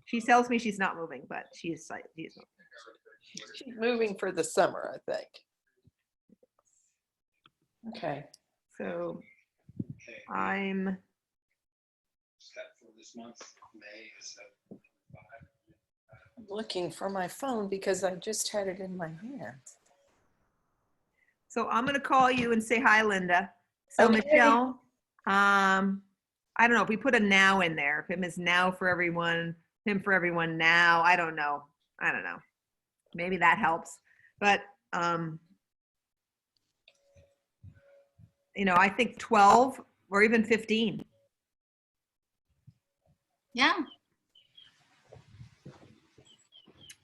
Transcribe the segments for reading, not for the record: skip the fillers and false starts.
She tells me she's not moving, but she's moving. She's moving for the summer, I think. Okay. So I'm For this month, May is Looking for my phone because I just had it in my hand. So I'm going to call you and say hi, Linda. So Okay. Michelle, I don't know if we put a now in there. If him is now for everyone, him for everyone now. I don't know. Maybe that helps. But you know, I think 12 or even 15. Yeah.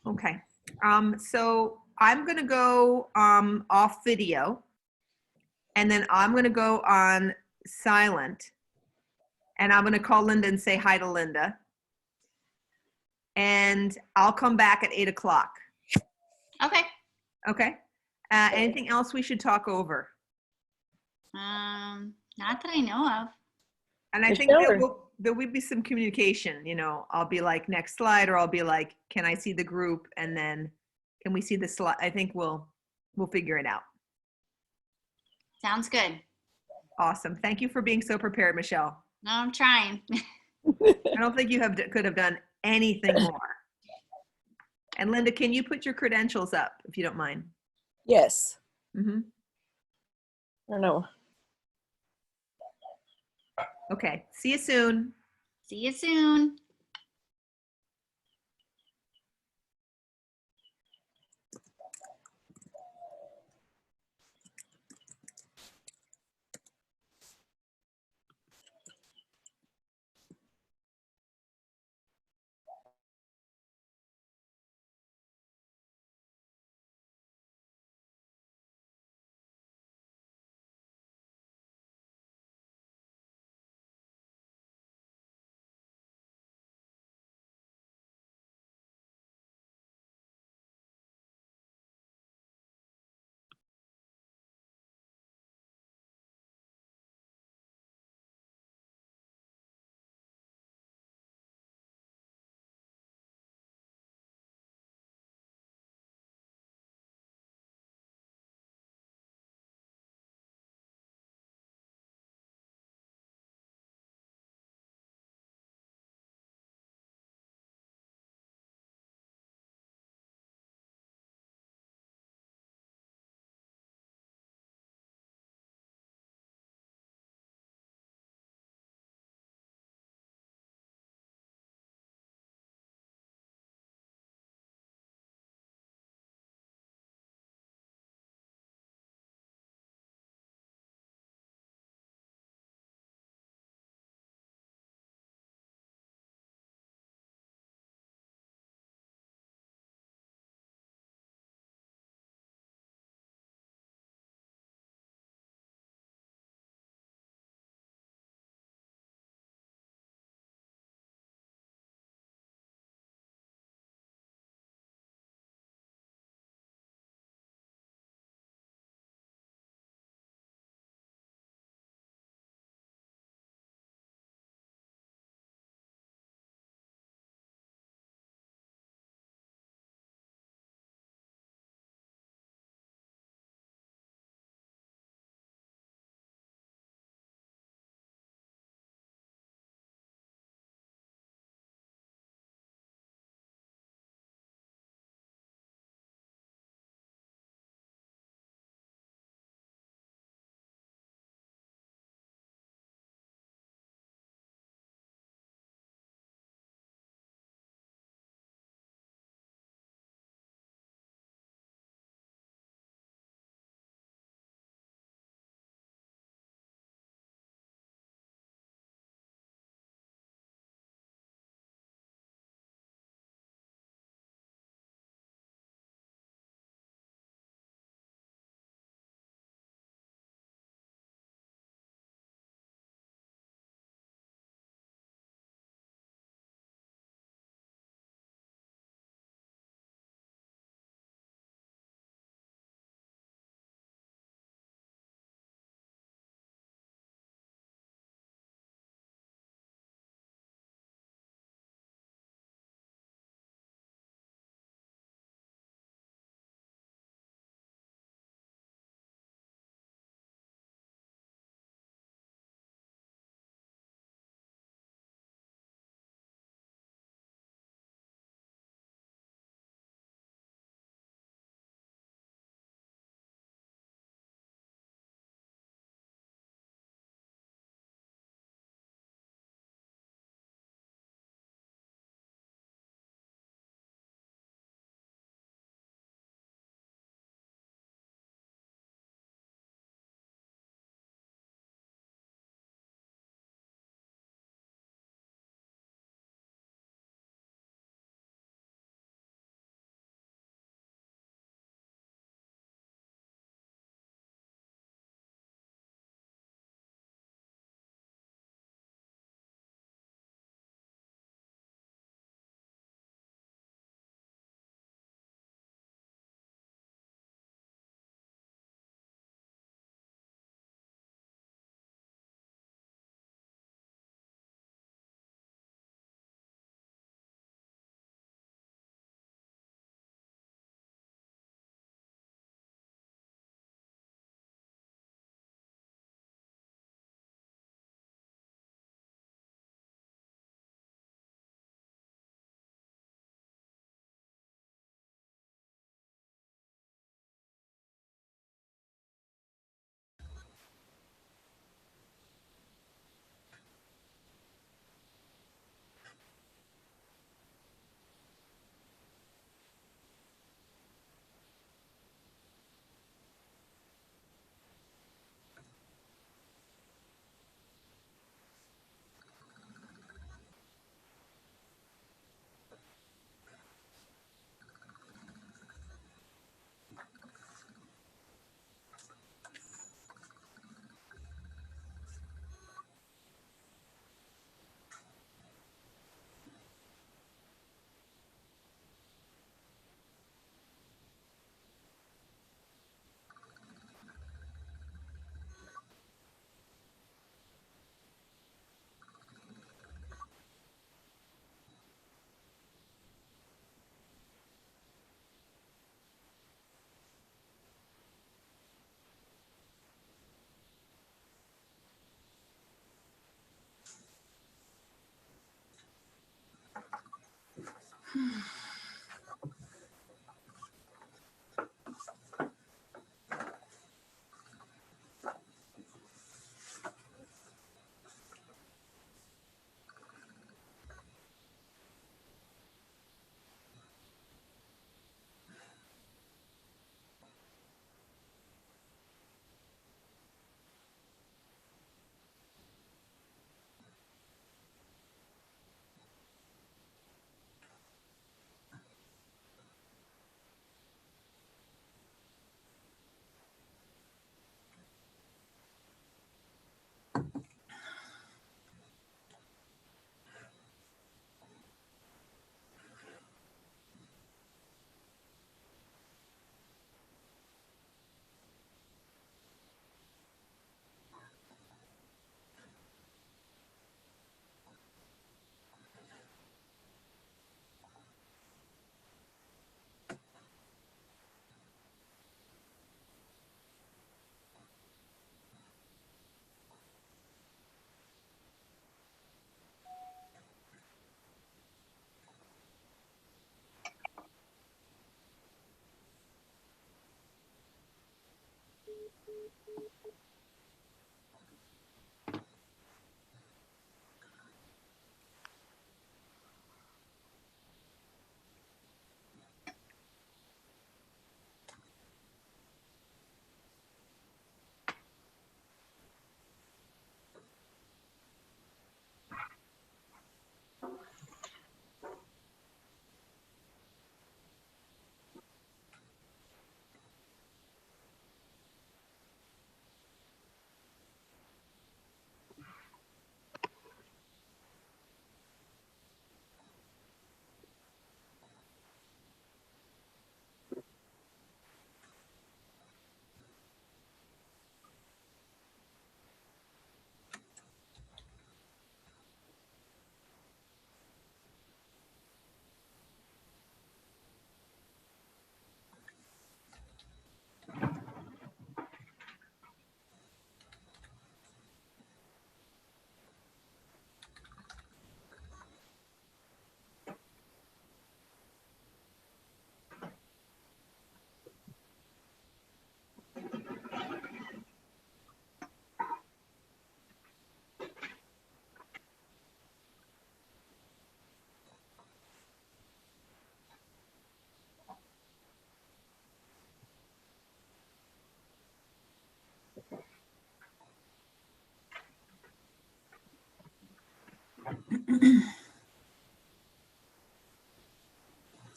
Okay. So I'm going to go off video, and then I'm going to go on silent, and I'm going to call Linda and say hi to Linda. And I'll come back at 8 o'clock. Okay. Okay. Anything else we should talk over? Not that I know of. And I think there will be some communication, you know, I'll be like, next slide, or I'll be like, can I see the group? And then can we see the slide? I think we'll figure it out. Sounds good. Awesome. Thank you for being so prepared, Michelle. No, I'm trying. I don't think you could have done anything more. And Linda, can you put your credentials up if you don't mind? Yes. Mm-hmm. I don't know. Okay. See you soon. See you soon.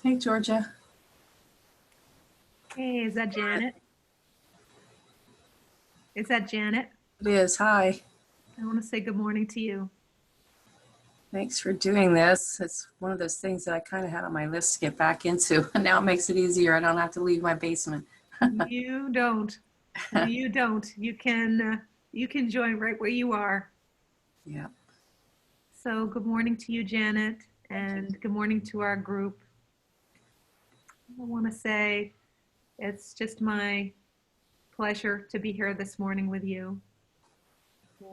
Hey, Georgia. Hey, is that Janet? Is that Janet? It is. Hi. I want to say good morning to you. Thanks for doing this. It's one of those things that I kind of had on my list to get back into. And now it makes it easier. I don't have to leave my basement. You don't. You don't. You can join right where you are. Yeah. So good morning to you, Janet, and good morning to our group. I want to say it's just my pleasure to be here this morning with you.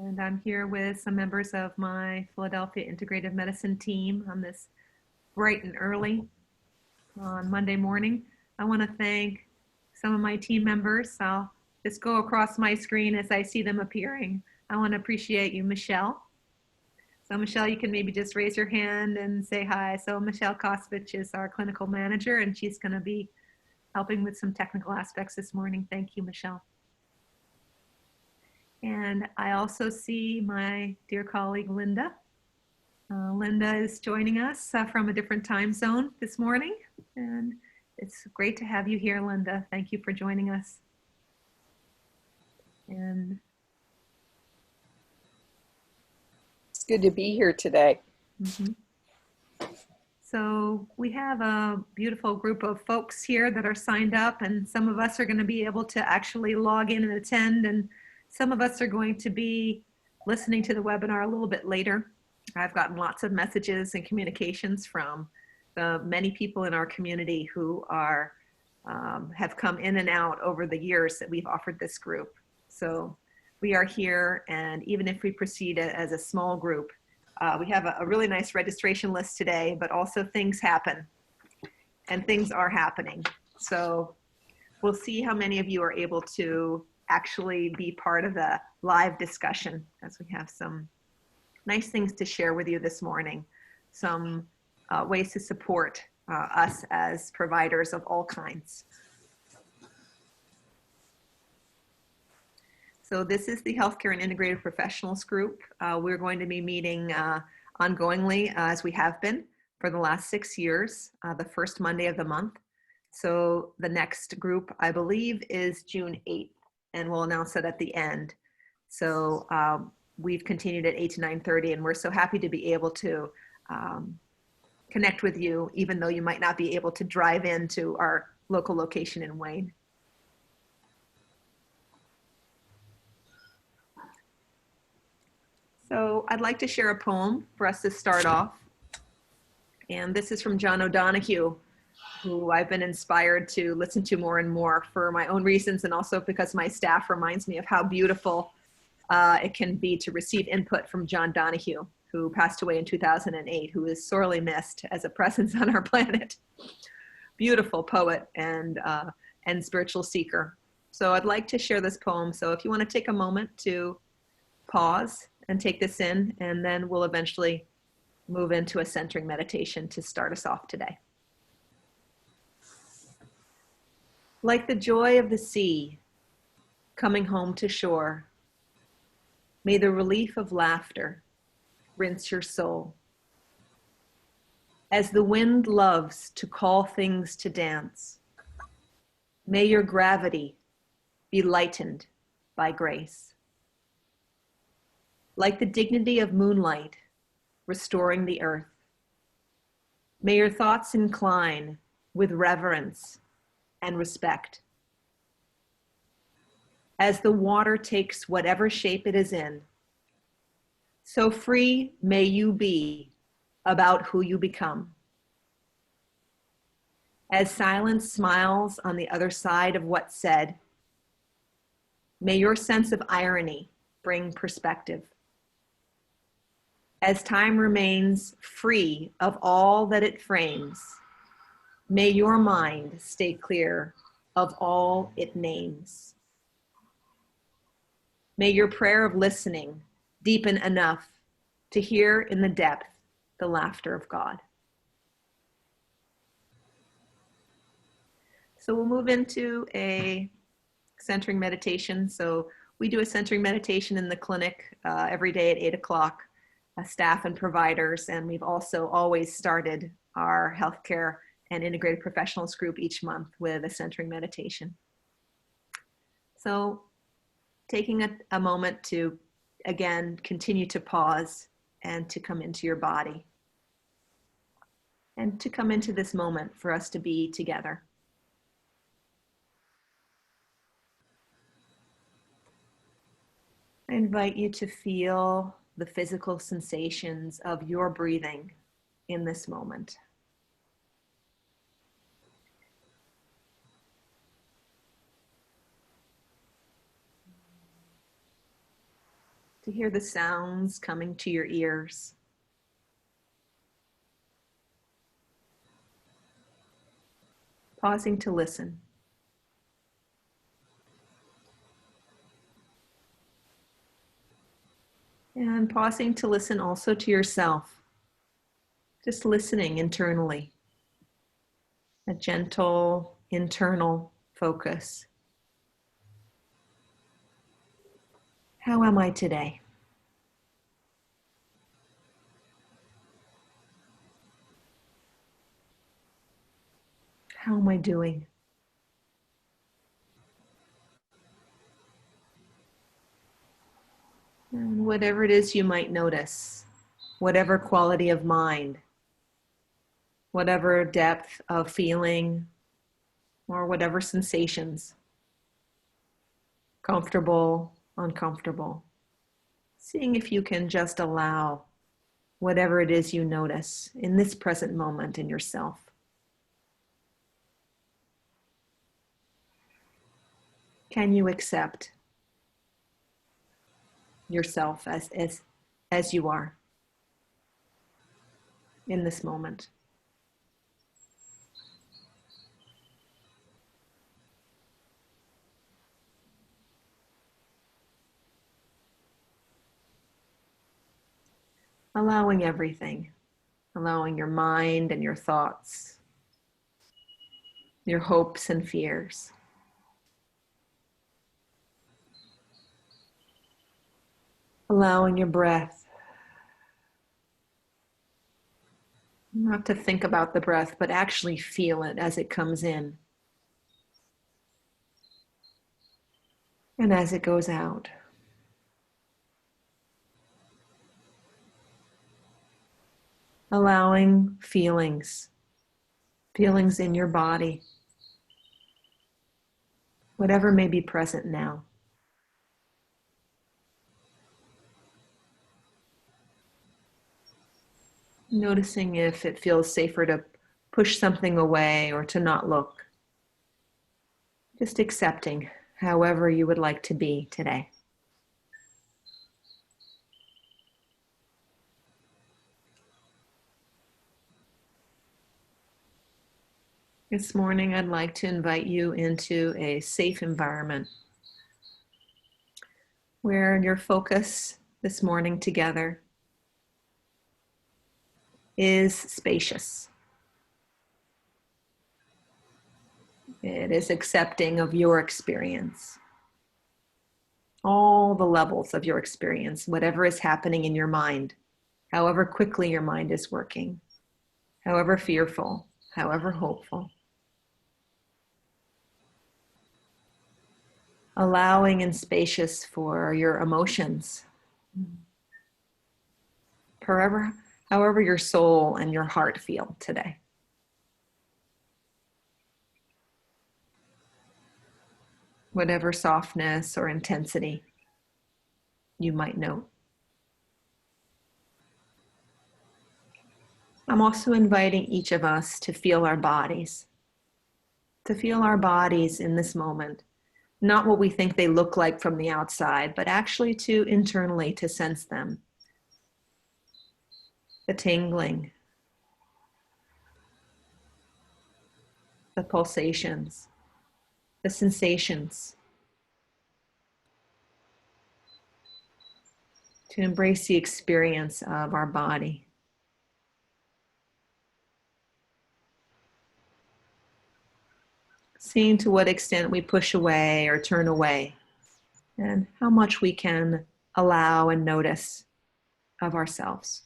And I'm here with some members of my Philadelphia Integrative Medicine team on this bright and early on Monday morning. I want to thank some of my team members. I'll just go across my screen as I see them appearing. I want to appreciate you, Michelle. So Michelle, you can maybe just raise your hand and say hi. So Michelle Kosvich is our clinical manager, and she's going to be helping with some technical aspects this morning. Thank you, Michelle. And I also see my dear colleague, Linda. Linda is joining us from a different time zone this morning. And it's great to have you here, Linda. Thank you for joining us. And It's good to be here today. So we have a beautiful group of folks here that are signed up, and some of us are going to be able to actually log in and attend, and some of us are going to be listening to the webinar a little bit later. I've gotten lots of messages and communications from the many people in our community who are have come in and out over the years that we've offered this group. So we are here, and even if we proceed as a small group, we have a really nice registration list today, but also things happen. and things are happening. So we'll see how many of you are able to actually be part of the live discussion, as we have some nice things to share with you this morning, some ways to support us as providers of all kinds. So this is the Healthcare and Integrative Professionals group. We're going to be meeting ongoingly, as we have been for the last 6 years, the first Monday of the month. So the next group, I believe, is June 8th, and we'll announce it at the end. So we've continued at 8 to 9:30, and we're so happy to be able to connect with you, even though you might not be able to drive into our local location in Wayne. So I'd like to share a poem for us to start off. And this is from John O'Donohue, who I've been inspired to listen to more and more for my own reasons, and also because my staff reminds me of how beautiful it can be to receive input from John Donahue, who passed away in 2008, who is sorely missed as a presence on our planet. Beautiful poet and spiritual seeker. So I'd like to share this poem. So if you want to take a moment to pause and take this in, and then we'll eventually move into a centering meditation to start us off today. Like the joy of the sea coming home to shore, may the relief of laughter rinse your soul. As the wind loves to call things to dance, may your gravity be lightened by grace. Like the dignity of moonlight restoring the earth, may your thoughts incline with reverence and respect. As the water takes whatever shape it is in, so free may you be about who you become. As silence smiles on the other side of what's said, may your sense of irony bring perspective. As time remains free of all that it frames, may your mind stay clear of all it names. May your prayer of listening deepen enough to hear in the depth the laughter of God. So we'll move into a centering meditation. So we do a centering meditation in the clinic every day at 8 o'clock. Staff and providers, and we've also always started our healthcare and integrated professionals group each month with a centering meditation. So taking a moment to, again, continue to pause and to come into your body and to come into this moment for us to be together. I invite you to feel the physical sensations of your breathing in this moment. To hear the sounds coming to your ears. Pausing to listen. And pausing to listen also to yourself. Just listening internally. A gentle internal focus. How am I today? How am I doing? And whatever it is you might notice, whatever quality of mind, whatever depth of feeling, or whatever sensations, comfortable, uncomfortable, seeing if you can just allow whatever it is you notice in this present moment in yourself. Can you accept yourself as you are in this moment? allowing everything, allowing your mind and your thoughts, your hopes and fears. Allowing your breath. Not to think about the breath, but actually feel it as it comes in and as it goes out. Allowing feelings in your body, whatever may be present now. Noticing if it feels safer to push something away or to not look. Just accepting however you would like to be today. This morning, I'd like to invite you into a safe environment where your focus this morning together is spacious. It is accepting of your experience, all the levels of your experience, whatever is happening in your mind, however quickly your mind is working, however fearful, however hopeful. Allowing and spacious for your emotions, however your soul and your heart feel today. Whatever softness or intensity you might note. I'm also inviting each of us to feel our bodies in this moment. Not what we think they look like from the outside, but actually to internally to sense them. The tingling, the pulsations, the sensations. To embrace the experience of our body. Seeing to what extent we push away or turn away, and how much we can allow and notice of ourselves.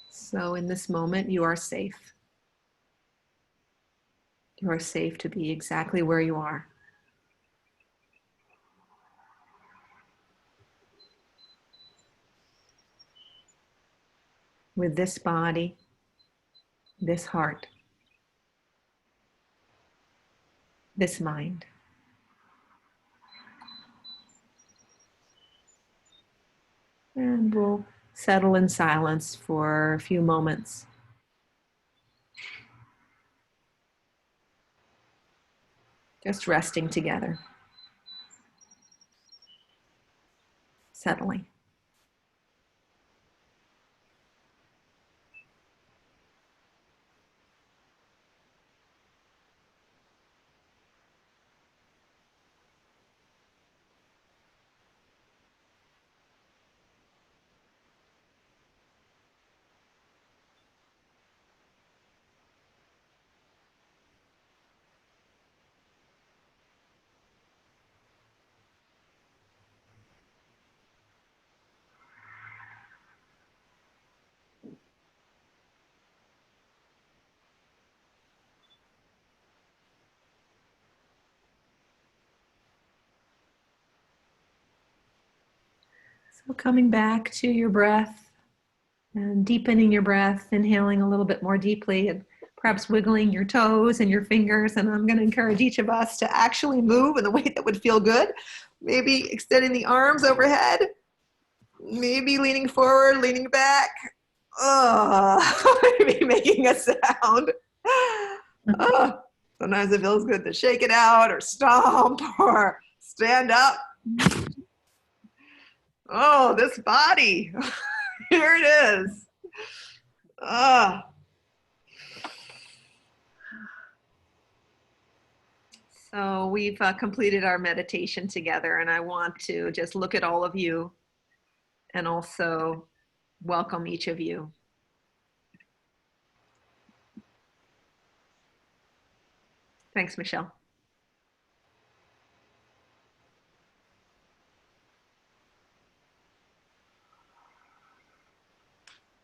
So in this moment, you are safe. You are safe to be exactly where you are. With this body, this heart, this mind. And we'll settle in silence for a few moments. Just resting together. Settling. So coming back to your breath and deepening your breath, inhaling a little bit more deeply and perhaps wiggling your toes and your fingers. And I'm going to encourage each of us to actually move in the way that would feel good. Maybe extending the arms overhead, maybe leaning forward, leaning back. Maybe making a sound. Sometimes it feels good to shake it out or stomp or stand up. Oh, this body. Here it is. Ugh. So we've completed our meditation together, and I want to just look at all of you and also welcome each of you. Thanks, Michelle.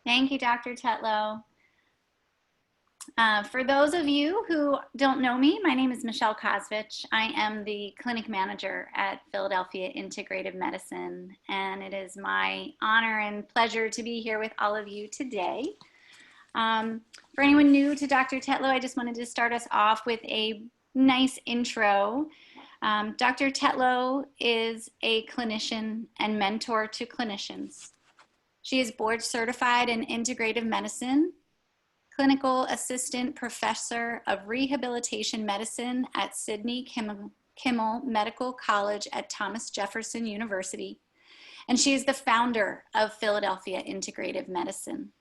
Thank you, Dr. Tetlow. For those of you who don't know me, my name is Michelle Kosvich. I am the clinic manager at Philadelphia Integrative Medicine, and it is my honor and pleasure to be here with all of you today. For anyone new to Dr. Tetlow, I just wanted to start us off with a nice intro. Dr. Tetlow is a clinician and mentor to clinicians. She is board certified in integrative medicine, clinical assistant professor of rehabilitation medicine at Sidney Kimmel Medical College at Thomas Jefferson University, and she is the founder of Philadelphia Integrative Medicine.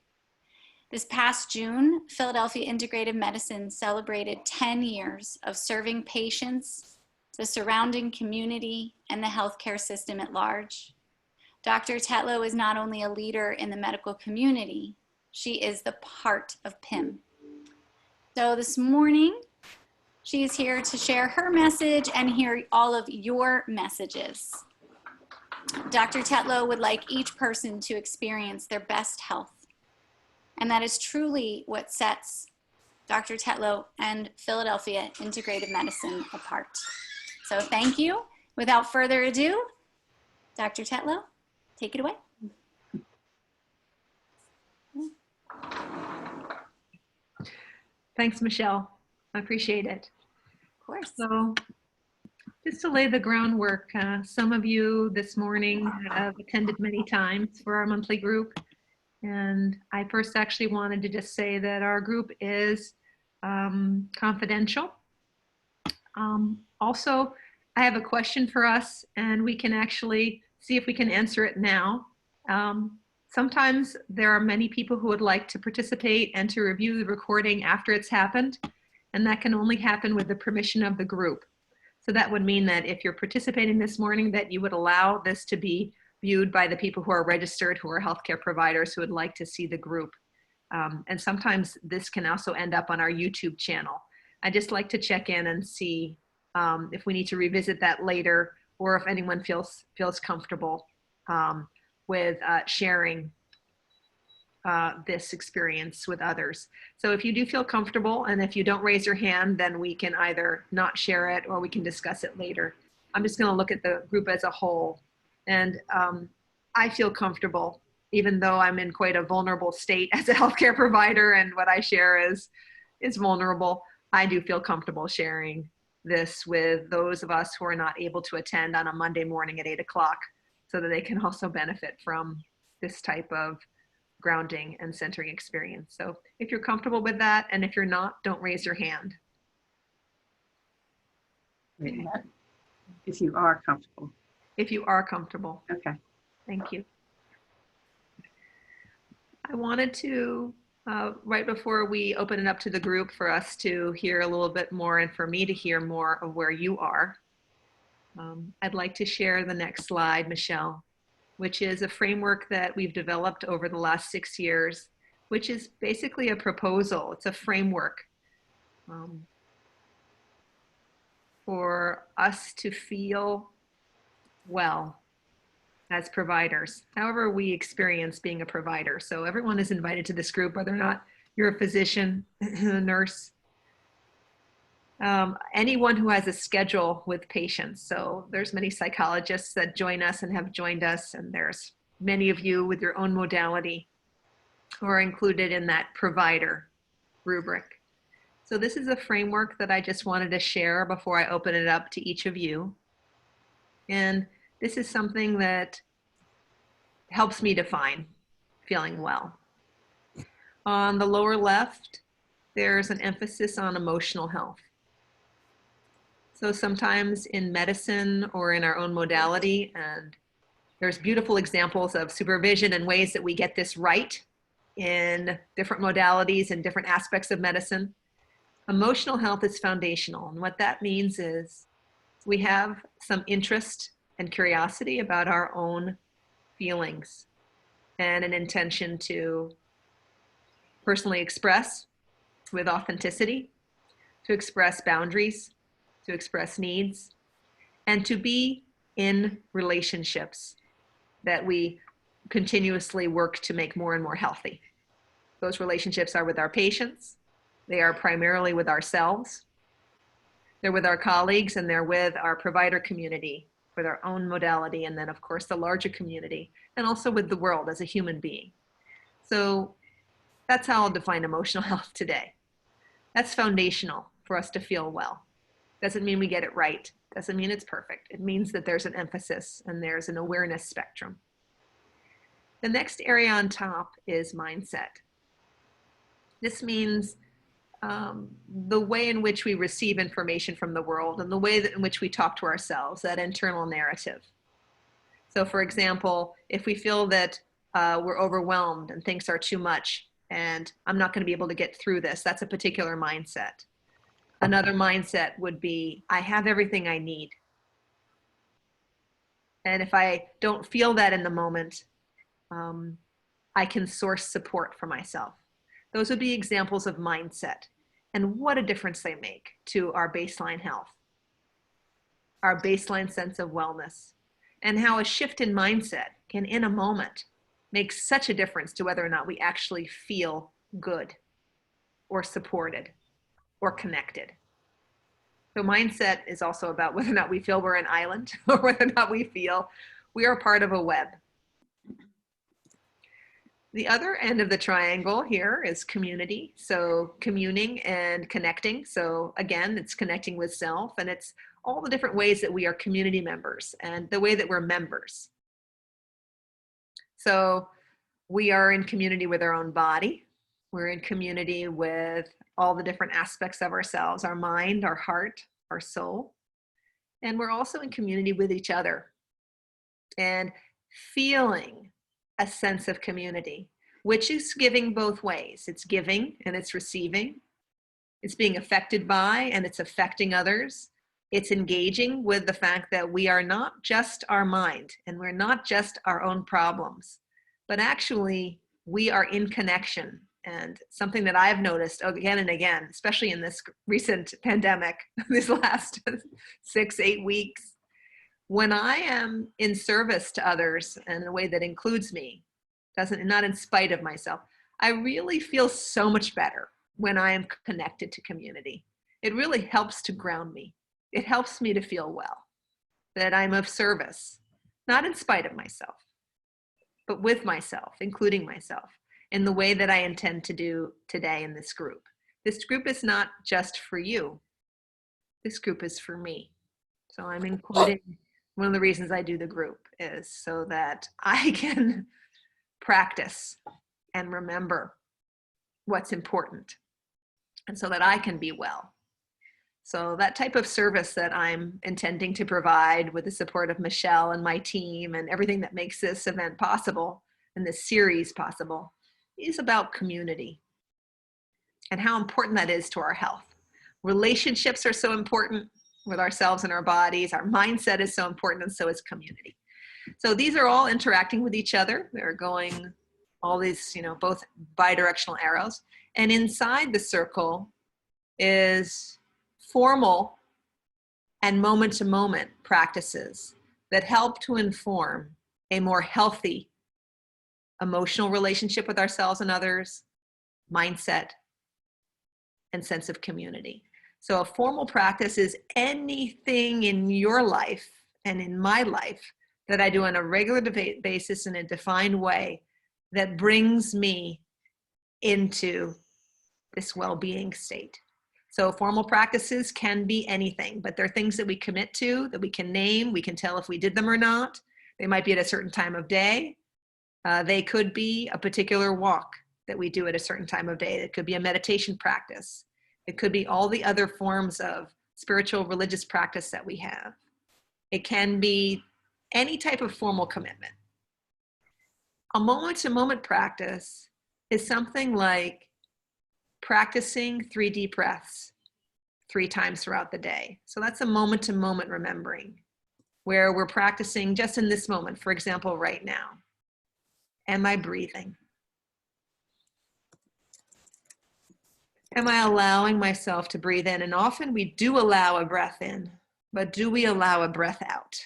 This past June, Philadelphia Integrative Medicine celebrated 10 years of serving patients, the surrounding community, and the healthcare system at large. Dr. Tetlow is not only a leader in the medical community, she is the part of PIM. So this morning, she is here to share her message and hear all of your messages. Dr. Tetlow would like each person to experience their best health. And that is truly what sets Dr. Tetlow and Philadelphia Integrative Medicine apart. So thank you. Without further ado, Dr. Tetlow, take it away. Thanks, Michelle. I appreciate it. Of course. So just to lay the groundwork, some of you this morning have attended many times for our monthly group. And I first actually wanted to just say that our group is confidential. Also, I have a question for us, and we can actually see if we can answer it now. Sometimes there are many people who would like to participate and to review the recording after it's happened, and that can only happen with the permission of the group. So that would mean that if you're participating this morning, that you would allow this to be viewed by the people who are registered, who are healthcare providers who would like to see the group. And sometimes this can also end up on our YouTube channel. I just like to check in and see if we need to revisit that later, or if anyone feels comfortable with sharing this experience with others. So if you do feel comfortable, and if you don't raise your hand, then we can either not share it or we can discuss it later. I'm just going to look at the group as a whole. And I feel comfortable, even though I'm in quite a vulnerable state as a healthcare provider, and what I share is vulnerable. I do feel comfortable sharing this with those of us who are not able to attend on a Monday morning at 8 o'clock, so that they can also benefit from this type of grounding and centering experience. So if you're comfortable with that, and if you're not, don't raise your hand. If you are comfortable. If you are comfortable. Okay. Thank you. I wanted to, right before we open it up to the group, for us to hear a little bit more and for me to hear more of where you are. I'd like to share the next slide, Michelle, which is a framework that we've developed over the last 6 years, which is basically a proposal. It's a framework for us to feel well as providers, however we experience being a provider. So everyone is invited to this group, whether or not you're a physician, a nurse, anyone who has a schedule with patients. So there's many psychologists that join us and have joined us, and there's many of you with your own modality who are included in that provider rubric. So this is a framework that I just wanted to share before I open it up to each of you. And this is something that helps me define feeling well. On the lower left, there's an emphasis on emotional health. So sometimes in medicine or in our own modality, and there's beautiful examples of supervision and ways that we get this right, in different modalities and different aspects of medicine. Emotional health is foundational. And what that means is we have some interest and curiosity about our own feelings and an intention to personally express with authenticity, to express boundaries, to express needs, and to be in relationships that we continuously work to make more and more healthy. Those relationships are with our patients. They are primarily with ourselves. They're with our colleagues, and they're with our provider community, with our own modality, and then of course the larger community, and also with the world as a human being. So that's how I'll define emotional health today. That's foundational for us to feel well. Doesn't mean we get it right. Doesn't mean it's perfect. It means that there's an emphasis and there's an awareness spectrum. The next area on top is mindset. This means the way in which we receive information from the world and the way in which we talk to ourselves, that internal narrative. So for example, if we feel that we're overwhelmed and things are too much and I'm not going to be able to get through this, that's a particular mindset. Another mindset would be, I have everything I need. And if I don't feel that in the moment, I can source support for myself. Those would be examples of mindset. And what a difference they make to our baseline health, our baseline sense of wellness, and how a shift in mindset can, in a moment, make such a difference to whether or not we actually feel good or supported or connected. So mindset is also about whether or not we feel we're an island or whether or not we feel we are part of a web. The other end of the triangle here is community. So communing and connecting. So again, it's connecting with self, and it's all the different ways that we are community members and the way that we're members. So we are in community with our own body. We're in community with all the different aspects of ourselves, our mind, our heart, our soul. And we're also in community with each other and feeling a sense of community, which is giving both ways. It's giving and it's receiving. It's being affected by and it's affecting others. It's engaging with the fact that we are not just our mind and we're not just our own problems, but actually we are in connection. And something that I've noticed again and again, especially in this recent pandemic, these last 6-8 weeks, when I am in service to others in a way that includes me, not in spite of myself, I really feel so much better when I am connected to community. It really helps to ground me. It helps me to feel well, that I'm of service, not in spite of myself, but with myself, including myself, in the way that I intend to do today in this group. This group is not just for you. This group is for me. So I'm including, one of the reasons I do the group is so that I can practice and remember what's important, and so that I can be well. So that type of service that I'm intending to provide with the support of Michelle and my team and everything that makes this event possible and this series possible is about community and how important that is to our health. Relationships are so important with ourselves and our bodies. Our mindset is so important, and so is community. So these are all interacting with each other. They're going all these, both bidirectional arrows. And inside the circle is formal and moment-to-moment practices that help to inform a more healthy emotional relationship with ourselves and others, mindset, and sense of community. So a formal practice is anything in your life and in my life that I do on a regular basis in a defined way that brings me into this well-being state. So formal practices can be anything, but they're things that we commit to, that we can name, we can tell if we did them or not. They might be at a certain time of day. They could be a particular walk that we do at a certain time of day. It could be a meditation practice. It could be all the other forms of spiritual religious practice that we have. It can be any type of formal commitment. A moment-to-moment practice is something like practicing 3 deep breaths 3 times throughout the day. So that's a moment to moment remembering where we're practicing just in this moment. For example, right now, am I breathing? Am I allowing myself to breathe in? And often we do allow a breath in, but do we allow a breath out?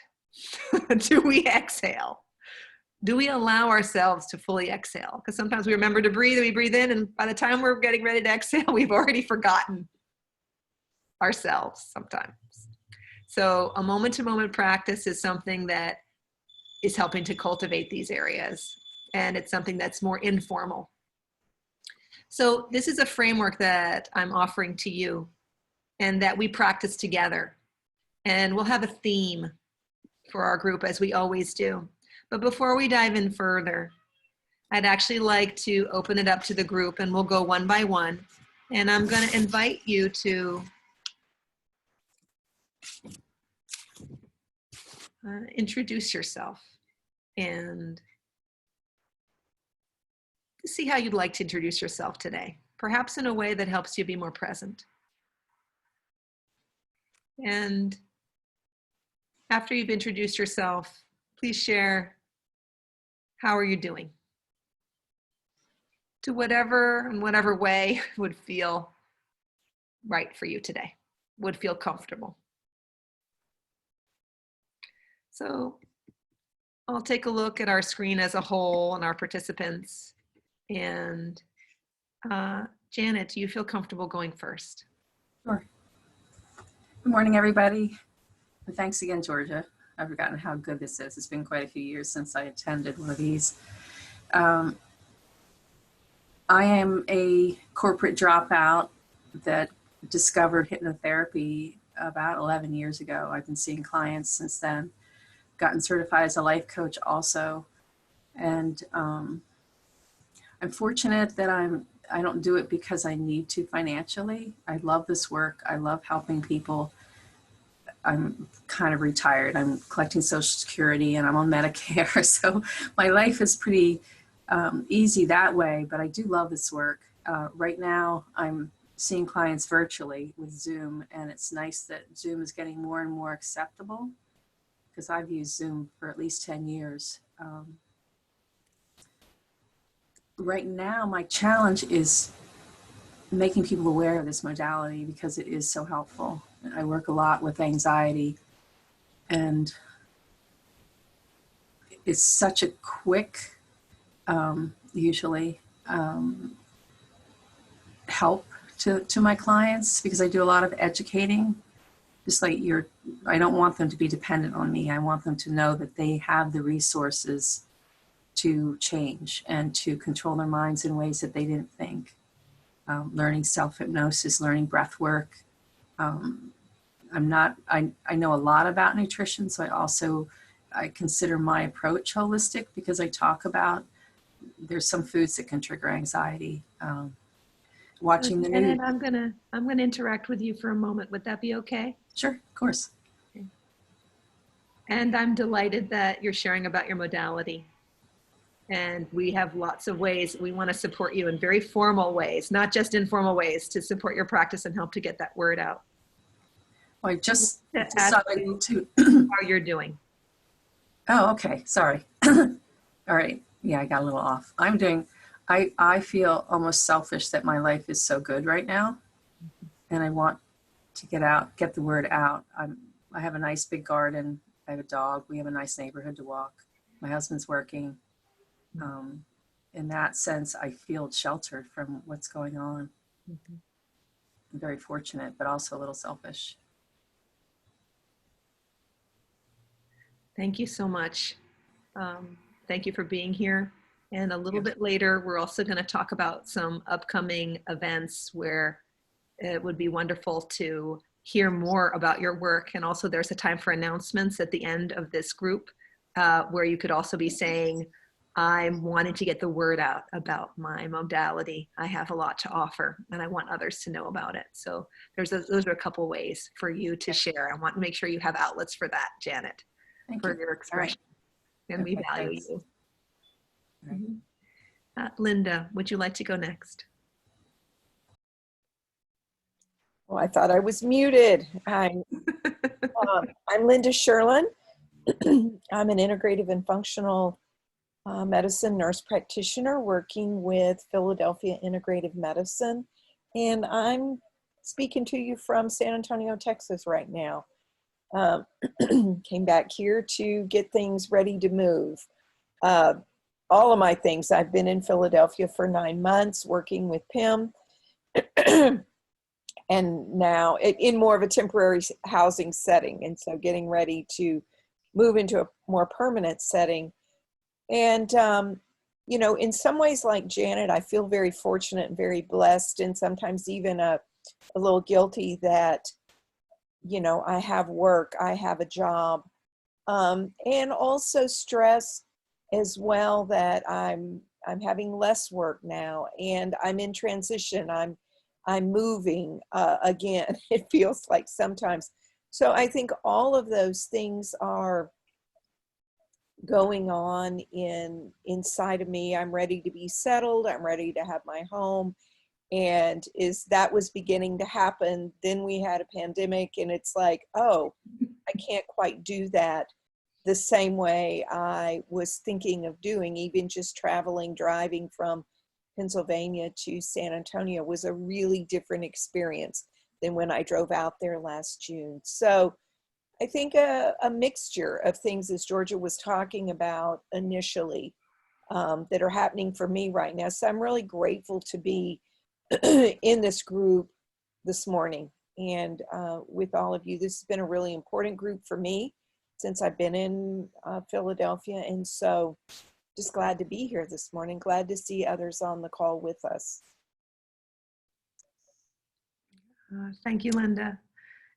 Do we exhale? Do we allow ourselves to fully exhale? Because sometimes we remember to breathe and we breathe in, and by the time we're getting ready to exhale, we've already forgotten ourselves sometimes. So a moment-to-moment practice is something that is helping to cultivate these areas, and it's something that's more informal. So this is a framework that I'm offering to you and that we practice together. And we'll have a theme for our group as we always do. But before we dive in further, I'd actually like to open it up to the group, and we'll go one by one. And I'm going to invite you to introduce yourself and see how you'd like to introduce yourself today, perhaps in a way that helps you be more present. And after you've introduced yourself, please share, how are you doing? To whatever, in whatever way would feel right for you today, would feel comfortable. So I'll take a look at our screen as a whole and our participants. And Janet, do you feel comfortable going first? Sure. Good morning, everybody. And thanks again, Georgia. I've forgotten how good this is. It's been quite a few years since I attended one of these. I am a corporate dropout that discovered hypnotherapy about 11 years ago. I've been seeing clients since then, gotten certified as a life coach also. And I'm fortunate that I don't do it because I need to financially. I love this work. I love helping people. I'm kind of retired. I'm collecting Social Security and I'm on Medicare. So my life is pretty easy that way, but I do love this work. Right now, I'm seeing clients virtually with Zoom, and it's nice that Zoom is getting more and more acceptable because I've used Zoom for at least 10 years. Right now, my challenge is making people aware of this modality because it is so helpful. I work a lot with anxiety, and it's such a quick, usually, help to my clients because I do a lot of educating. Just like I don't want them to be dependent on me. I want them to know that they have the resources to change and to control their minds in ways that they didn't think. Learning self-hypnosis, learning breath work. I know a lot about nutrition, so I consider my approach holistic because I talk about there's some foods that can trigger anxiety. Watching the news. And I'm gonna interact with you for a moment. Would that be okay? Sure, of course. Okay. And I'm delighted that you're sharing about your modality. And we have lots of ways we want to support you in very formal ways, not just informal ways, to support your practice and help to get that word out. Well, I just decided to how you're doing. Oh, okay. Sorry. All right. Yeah, I got a little off. I feel almost selfish that my life is so good right now. And I want to get the word out. I have a nice big garden. I have a dog. We have a nice neighborhood to walk. My husband's working. In that sense, I feel sheltered from what's going on. Mm-hmm. I'm very fortunate, but also a little selfish. Thank you so much. Thank you for being here. And a little bit later, we're also going to talk about some upcoming events where it would be wonderful to hear more about your work. And also there's a time for announcements at the end of this group where you could also be saying, I'm wanting to get the word out about my modality. I have a lot to offer and I want others to know about it. So those are a couple ways for you to share. I want to make sure you have outlets for that, Janet, Thank for you. your expression. Right. And we Okay, value thanks. you. Right. Mm-hmm. Linda, would you like to go next? Well, I thought I was muted. I'm Linda Sherlin. I'm an integrative and functional medicine nurse practitioner working with Philadelphia Integrative Medicine. And I'm speaking to you from San Antonio, Texas right now. Came back here to get things ready to move. All of my things, I've been in Philadelphia for 9 months working with PIM. And now in more of a temporary housing setting. And so getting ready to move into a more permanent setting. And, you know, in some ways like Janet, I feel very fortunate and very blessed, and sometimes even a little guilty that, you know, I have work, I have a job, and also stress as well that I'm having less work now, and I'm in transition. I'm moving again, it feels like sometimes. So I think all of those things are going on inside of me. I'm ready to be settled. I'm ready to have my home. And that was beginning to happen. Then we had a pandemic, and it's like, oh, I can't quite do that the same way I was thinking of doing. Even just traveling, driving from Pennsylvania to San Antonio was a really different experience than when I drove out there last June. So I think a mixture of things, as Georgia was talking about initially, that are happening for me right now. So I'm really grateful to be in this group this morning and with all of you. This has been a really important group for me since I've been in Philadelphia. And so just glad to be here this morning. Glad to see others on the call with us. Thank you, Linda.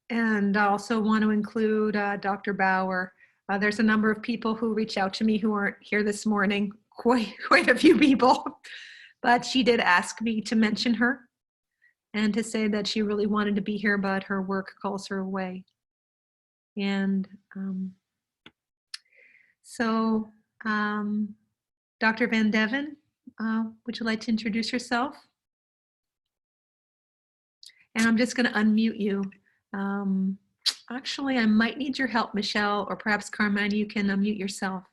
And I also want to include Dr. Bauer. There's a number of people who reached out to me who aren't here this morning, quite a few people, but she did ask me to mention her and to say that she really wanted to be here, but her work calls her away. And Dr. Van Deven, would you like to introduce yourself? And I'm just going to unmute you. Actually, I might need your help, Michelle, or perhaps Carmine, you can unmute yourself.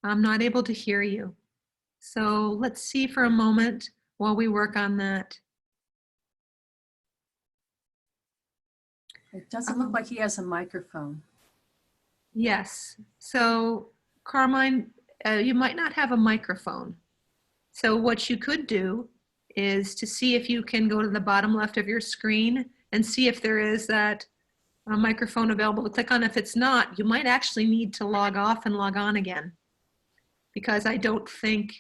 I'm not able to hear you. So let's see for a moment while we work on that. It doesn't look like he has a microphone. Yes. So Carmine, you might not have a microphone. So what you could do is to see if you can go to the bottom left of your screen and see if there is that microphone available to click on. If it's not, you might actually need to log off and log on again, because I don't think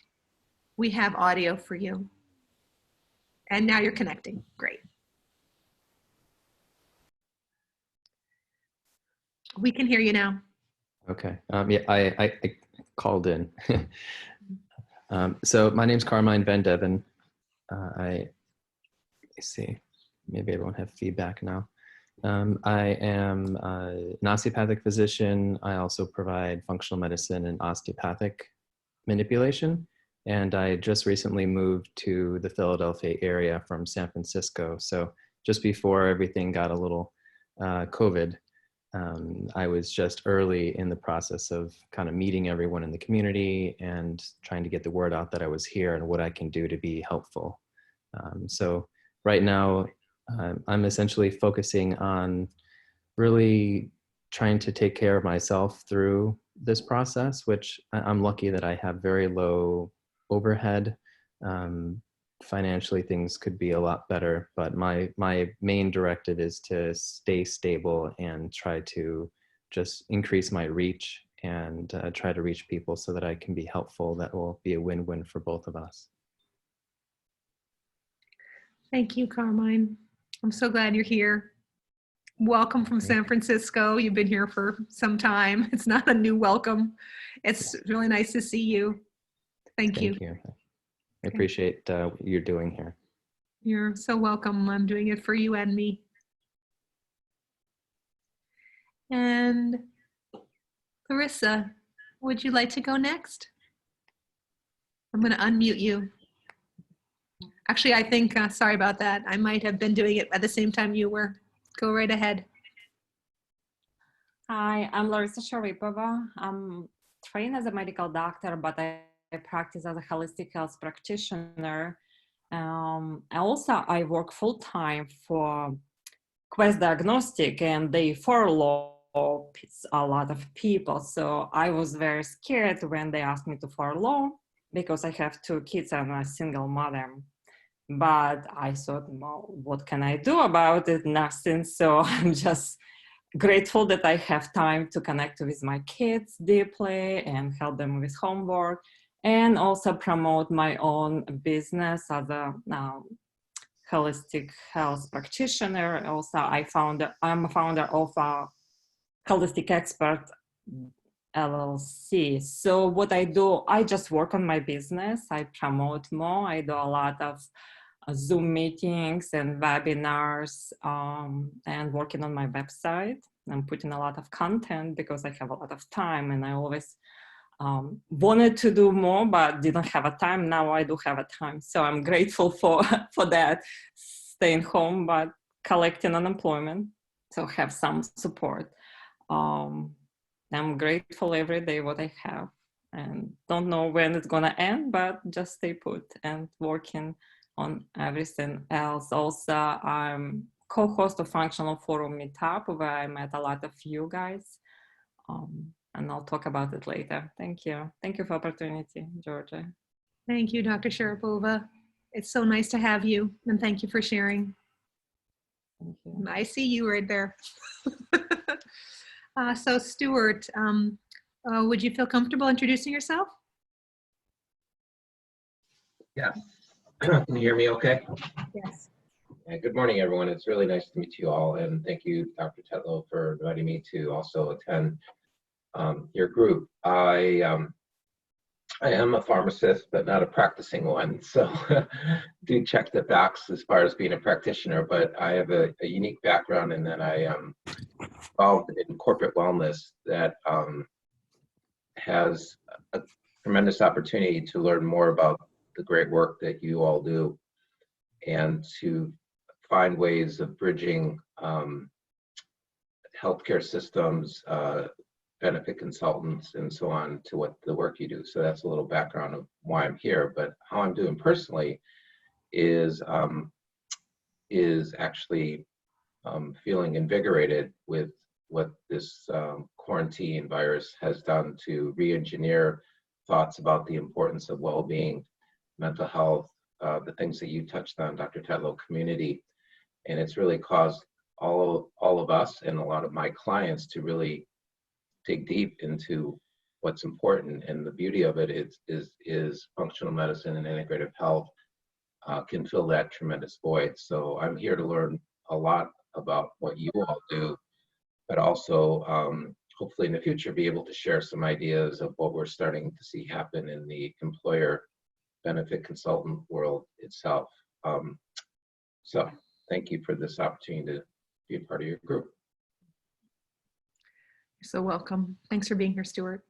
we have audio for you. And now you're connecting. Great. We can hear you now. Okay. Yeah, I called in. So my name's Carmine Van Deven. Let's see, maybe I won't have feedback now. I am an osteopathic physician. I also provide functional medicine and osteopathic manipulation. And I just recently moved to the Philadelphia area from San Francisco. So just before everything got a little COVID, I was just early in the process of kind of meeting everyone in the community and trying to get the word out that I was here and what I can do to be helpful. So right now, I'm essentially focusing on really trying to take care of myself through this process, which I'm lucky that I have very low overhead. Financially, things could be a lot better, but my main directive is to stay stable and try to just increase my reach and try to reach people so that I can be helpful. That will be a win-win for both of us. Thank you, Carmine. I'm so glad you're here. Welcome from San Francisco. You've been here for some time. It's not a new welcome. It's really nice to see you. Thank you. I appreciate what you're doing here. You're so welcome. I'm doing it for you and me. And Clarissa, would you like to go next? I'm going to unmute you. Actually, I think, sorry about that. I might have been doing it at the same time you were. Go right ahead. Hi, I'm Larissa Sharipova. I'm trained as a medical doctor, but I practice as a holistic health practitioner. I work full-time for Quest Diagnostic, and they furlough a lot of people. So I was very scared when they asked me to furlough because I have 2 kids and I'm a single mother. But I thought, well, what can I do about it? Nothing. So I'm just grateful that I have time to connect with my kids deeply and help them with homework, and also promote my own business as a holistic health practitioner. Also, I'm a founder of a Holistic Expert LLC. So what I do, I just work on my business. I promote more. I do a lot of Zoom meetings and webinars, and working on my website. I'm putting a lot of content because I have a lot of time, and I always wanted to do more but didn't have a time. Now I do have a time, so I'm grateful for that, staying home but collecting unemployment, so have some support. I'm grateful every day what I have, and don't know when it's gonna end, but just stay put and working on everything else. Also, I'm co-host of Functional Forum Meetup, where I met a lot of you guys, and I'll talk about it later. Thank you. Thank you for the opportunity, Georgia. Thank you, Dr. Sharapova. It's so nice to have you, and thank you for sharing. Thank you. I see you right there. So Stuart, would you feel comfortable introducing yourself? Yes. Can you hear me okay? Yes. Good morning, everyone. It's really nice to meet you all. And thank you, Dr. Tetlow, for inviting me to also attend your group. I am a pharmacist, but not a practicing one. So do check the box as far as being a practitioner, but I have a unique background, and then I am involved in corporate wellness that has a tremendous opportunity to learn more about the great work that you all do, and to find ways of bridging healthcare systems, benefit consultants, and so on to what the work you do. So that's a little background of why I'm here. But how I'm doing personally is actually feeling invigorated with what this quarantine virus has done to re-engineer thoughts about the importance of well-being, mental health, the things that you touched on, Dr. Tetlow, community. And it's really caused all of us and a lot of my clients to really dig deep into what's important. And the beauty of it is functional medicine and integrative health can fill that tremendous void. So I'm here to learn a lot about what you all do, but also hopefully in the future be able to share some ideas of what we're starting to see happen in the employer benefit consultant world itself. So thank you for this opportunity to be a part of your group. You're so welcome. Thanks for being here, Stuart.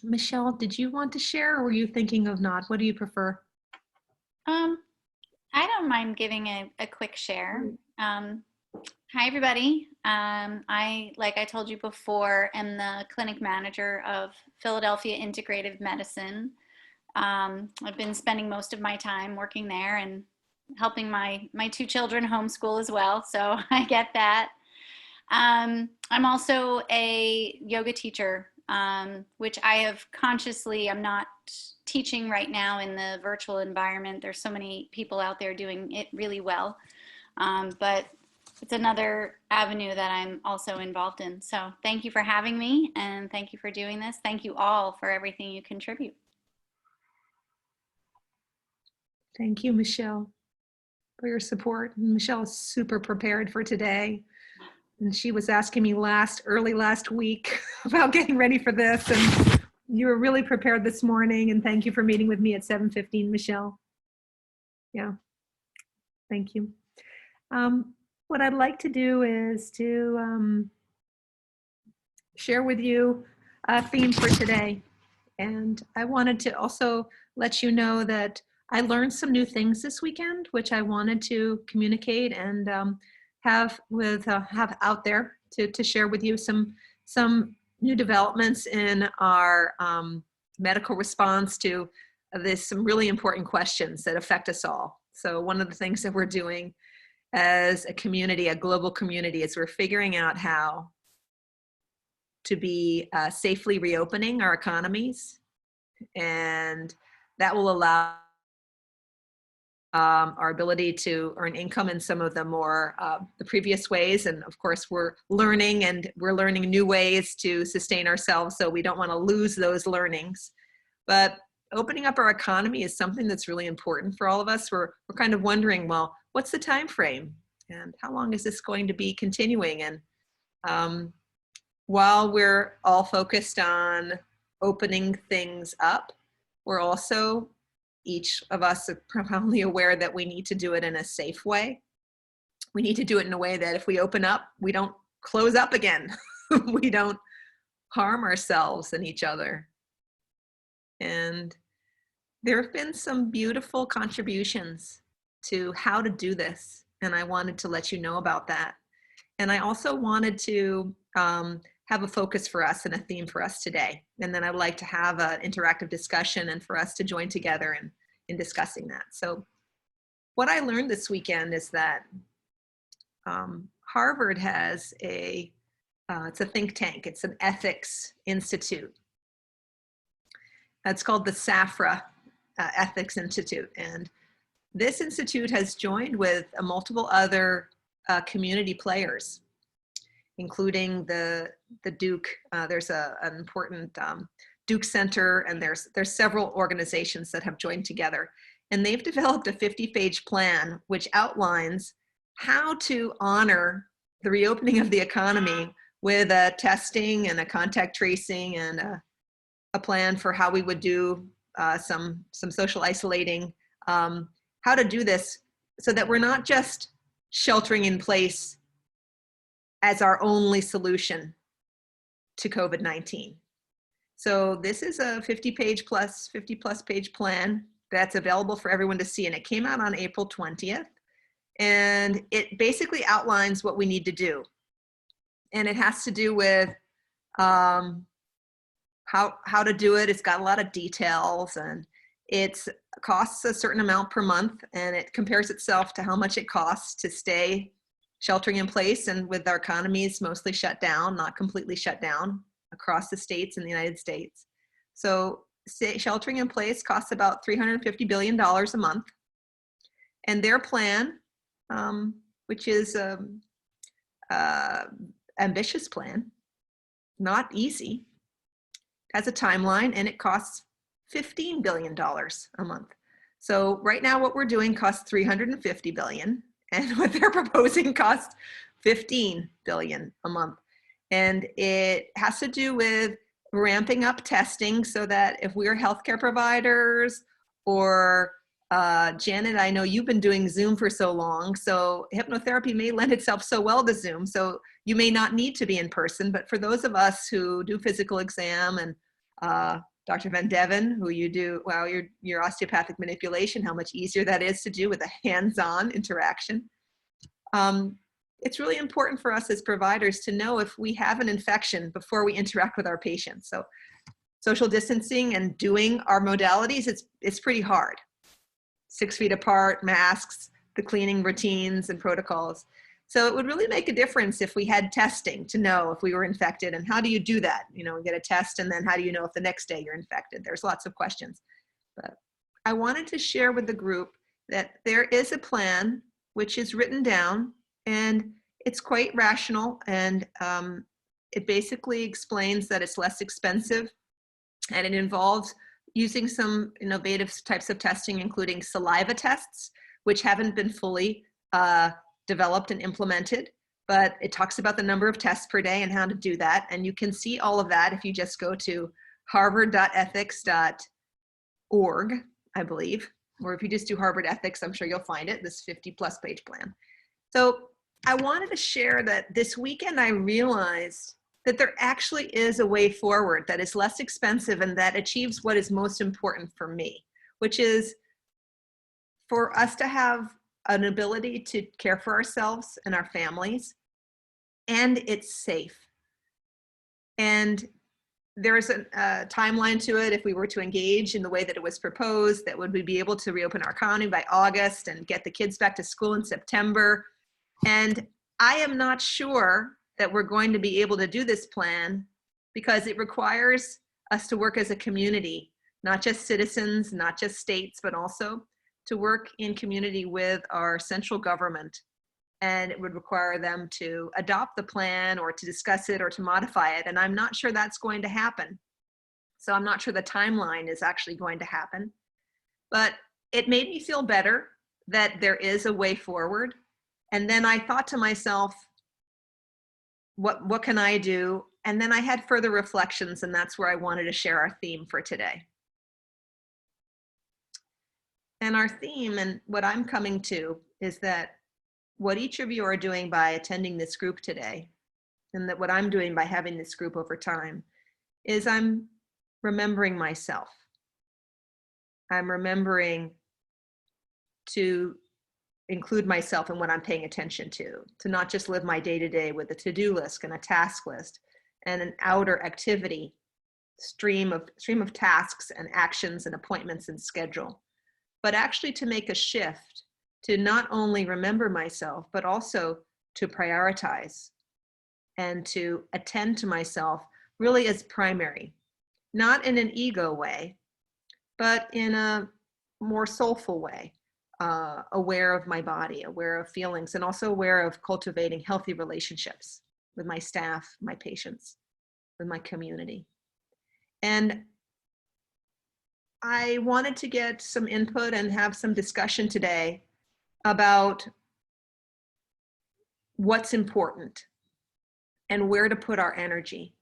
Michelle, did you want to share, or were you thinking of not? What do you prefer? I don't mind giving a quick share. Hi, everybody. Like I told you before, am the clinic manager of Philadelphia Integrative Medicine. I've been spending most of my time working there and helping my 2 children homeschool as well, so I get that. I'm also a yoga teacher, which I have consciously, I'm not teaching right now in the virtual environment. There's so many people out there doing it really well, but it's another avenue that I'm also involved in. So thank you for having me, and thank you for doing this. Thank you all for everything you contribute. Thank you, Michelle, for your support. Michelle is super prepared for today. And she was asking me early last week about getting ready for this. And you were really prepared this morning. And thank you for meeting with me at 7:15, Michelle. Yeah, thank you. What I'd like to do is to share with you a theme for today. And I wanted to also let you know that I learned some new things this weekend, which I wanted to communicate and have out there to share with you some new developments in our medical response to this, some really important questions that affect us all. So one of the things that we're doing as a community, a global community, is we're figuring out how to be safely reopening our economies, and that will allow our ability to earn income in some of the more the previous ways. And of course, we're learning new ways to sustain ourselves, so we don't want to lose those learnings. But opening up our economy is something that's really important for all of us. We're kind of wondering, well, what's the time frame, and how long is this going to be continuing? And while we're all focused on opening things up, we're also, each of us, are profoundly aware that we need to do it in a safe way. We need to do it in a way that if we open up, we don't close up again. We don't harm ourselves and each other. And there have been some beautiful contributions to how to do this, and I wanted to let you know about that. And I also wanted to have a focus for us and a theme for us today. And then I'd like to have an interactive discussion and for us to join together in discussing that. So what I learned this weekend is that Harvard has it's a think tank. It's an ethics institute. It's called the SAFRA Ethics Institute. And this institute has joined with multiple other community players, including the Duke. There's an important Duke Center, and there's several organizations that have joined together. And they've developed a 50-page plan which outlines how to honor the reopening of the economy with a testing and a contact tracing and a plan for how we would do some social isolating, how to do this so that we're not just sheltering in place as our only solution to COVID-19. So this is a 50 plus page plan that's available for everyone to see. And it came out on April 20th. And it basically outlines what we need to do. And it has to do with how to do it. It's got a lot of details, and it costs a certain amount per month, and it compares itself to how much it costs to stay sheltering in place and with our economies mostly shut down, not completely shut down across the states in the United States. So sheltering in place costs about $350 billion a month. And their plan, which is an ambitious plan, not easy, has a timeline, and it costs $15 billion a month. So right now what we're doing costs $350 billion, and what they're proposing costs $15 billion a month. And it has to do with ramping up testing so that if we're healthcare providers, or Janet, I know you've been doing Zoom for so long, so hypnotherapy may lend itself so well to Zoom, so you may not need to be in person. But for those of us who do physical exam, and Dr. Van Deven, who you do, well, your osteopathic manipulation, how much easier that is to do with a hands-on interaction. It's really important for us as providers to know if we have an infection before we interact with our patients. So social distancing and doing our modalities, it's pretty hard. 6 feet apart, masks, the cleaning routines and protocols. So it would really make a difference if we had testing to know if we were infected. And how do you do that? You know, get a test, and then how do you know if the next day you're infected? There's lots of questions. But I wanted to share with the group that there is a plan which is written down, and it's quite rational, and it basically explains that it's less expensive, and it involves using some innovative types of testing, including saliva tests, which haven't been fully developed and implemented, but it talks about the number of tests per day and how to do that. And you can see all of that if you just go to harvard.ethics.org, I believe, or if you just do Harvard Ethics, I'm sure you'll find it, this 50-plus page plan. So I wanted to share that this weekend I realized that there actually is a way forward that is less expensive and that achieves what is most important for me, which is for us to have an ability to care for ourselves and our families, and it's safe. And there's a timeline to it. If we were to engage in the way that it was proposed, that would we be able to reopen our economy by August and get the kids back to school in September. And I am not sure that we're going to be able to do this plan because it requires us to work as a community, not just citizens, not just states, but also to work in community with our central government. And it would require them to adopt the plan or to discuss it or to modify it. And I'm not sure that's going to happen. So I'm not sure the timeline is actually going to happen. But it made me feel better that there is a way forward. And then I thought to myself, what can I do? And then I had further reflections, and that's where I wanted to share our theme for today. And our theme, and what I'm coming to, is that what each of you are doing by attending this group today, and that what I'm doing by having this group over time, is I'm remembering myself. I'm remembering to include myself in what I'm paying attention to not just live my day-to-day with a to-do list and a task list and an outer activity stream of tasks and actions and appointments and schedule, but actually to make a shift to not only remember myself, but also to prioritize and to attend to myself really as primary, not in an ego way, but in a more soulful way, aware of my body, aware of feelings, and also aware of cultivating healthy relationships with my staff, my patients, with my community. And I wanted to get some input and have some discussion today about what's important and where to put our energy.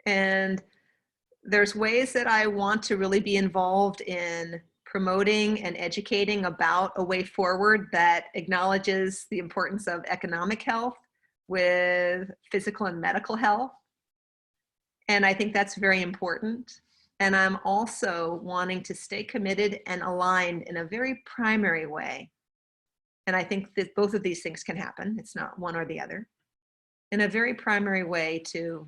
And there's ways that I want to really be involved in promoting and educating about a way forward that acknowledges the importance of economic health with physical and medical health. And I think that's very important. And I'm also wanting to stay committed and aligned in a very primary way. And I think that both of these things can happen. It's not one or the other. In a very primary way to,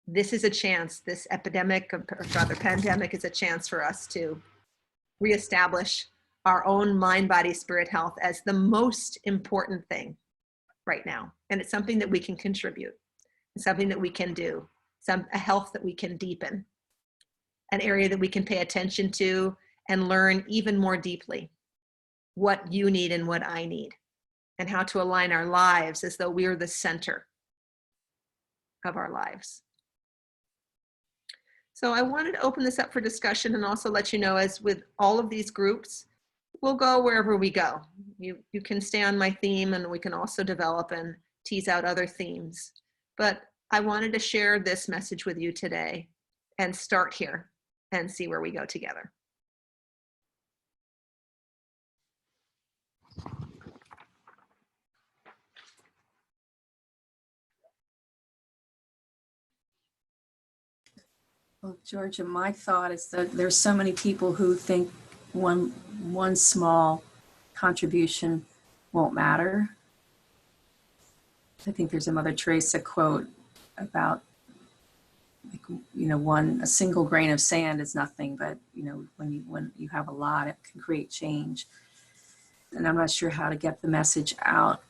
this is a chance, this epidemic, or rather pandemic, is a chance for us to reestablish our own mind, body, spirit health as the most important thing right now. And it's something that we can contribute. It's something that we can do. A health that we can deepen, an area that we can pay attention to and learn even more deeply what you need and what I need, and how to align our lives as though we're the center of our lives. So I wanted to open this up for discussion and also let you know, as with all of these groups, we'll go wherever we go. You can stay on my theme, and we can also develop and tease out other themes. But I wanted to share this message with you today and start here and see where we go together. Well, Georgia, my thought is that there's so many people who think one small contribution won't matter. I think there's a Mother Teresa quote about, like, you know, a single grain of sand is nothing, but you know, when you have a lot, it can create change. And I'm not sure how to get the message out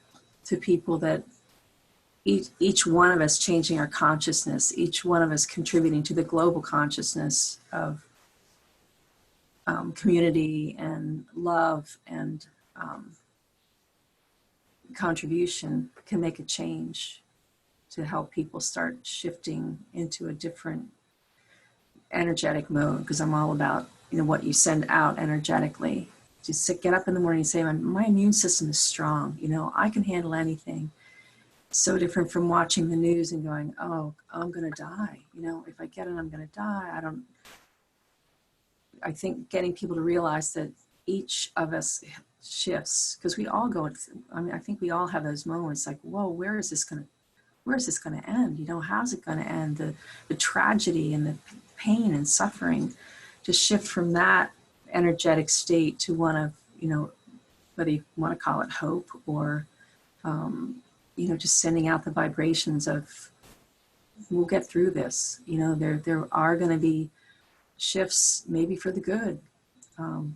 to people that each one of us changing our consciousness, each one of us contributing to the global consciousness of community and love and contribution can make a change to help people start shifting into a different energetic mode. Because I'm all about, you know, what you send out energetically. Just get up in the morning and say, my immune system is strong. You know, I can handle anything. So different from watching the news and going, oh, I'm going to die. You know, if I get it, I'm going to die. I think getting people to realize that each of us shifts, because we all go, I mean, I think we all have those moments like, whoa, where is this going to end? You know, how's it going to end? The tragedy and the pain and suffering, to shift from that energetic state to one of, whether you want to call it hope or, just sending out the vibrations of, we'll get through this. There are going to be shifts, maybe for the good. I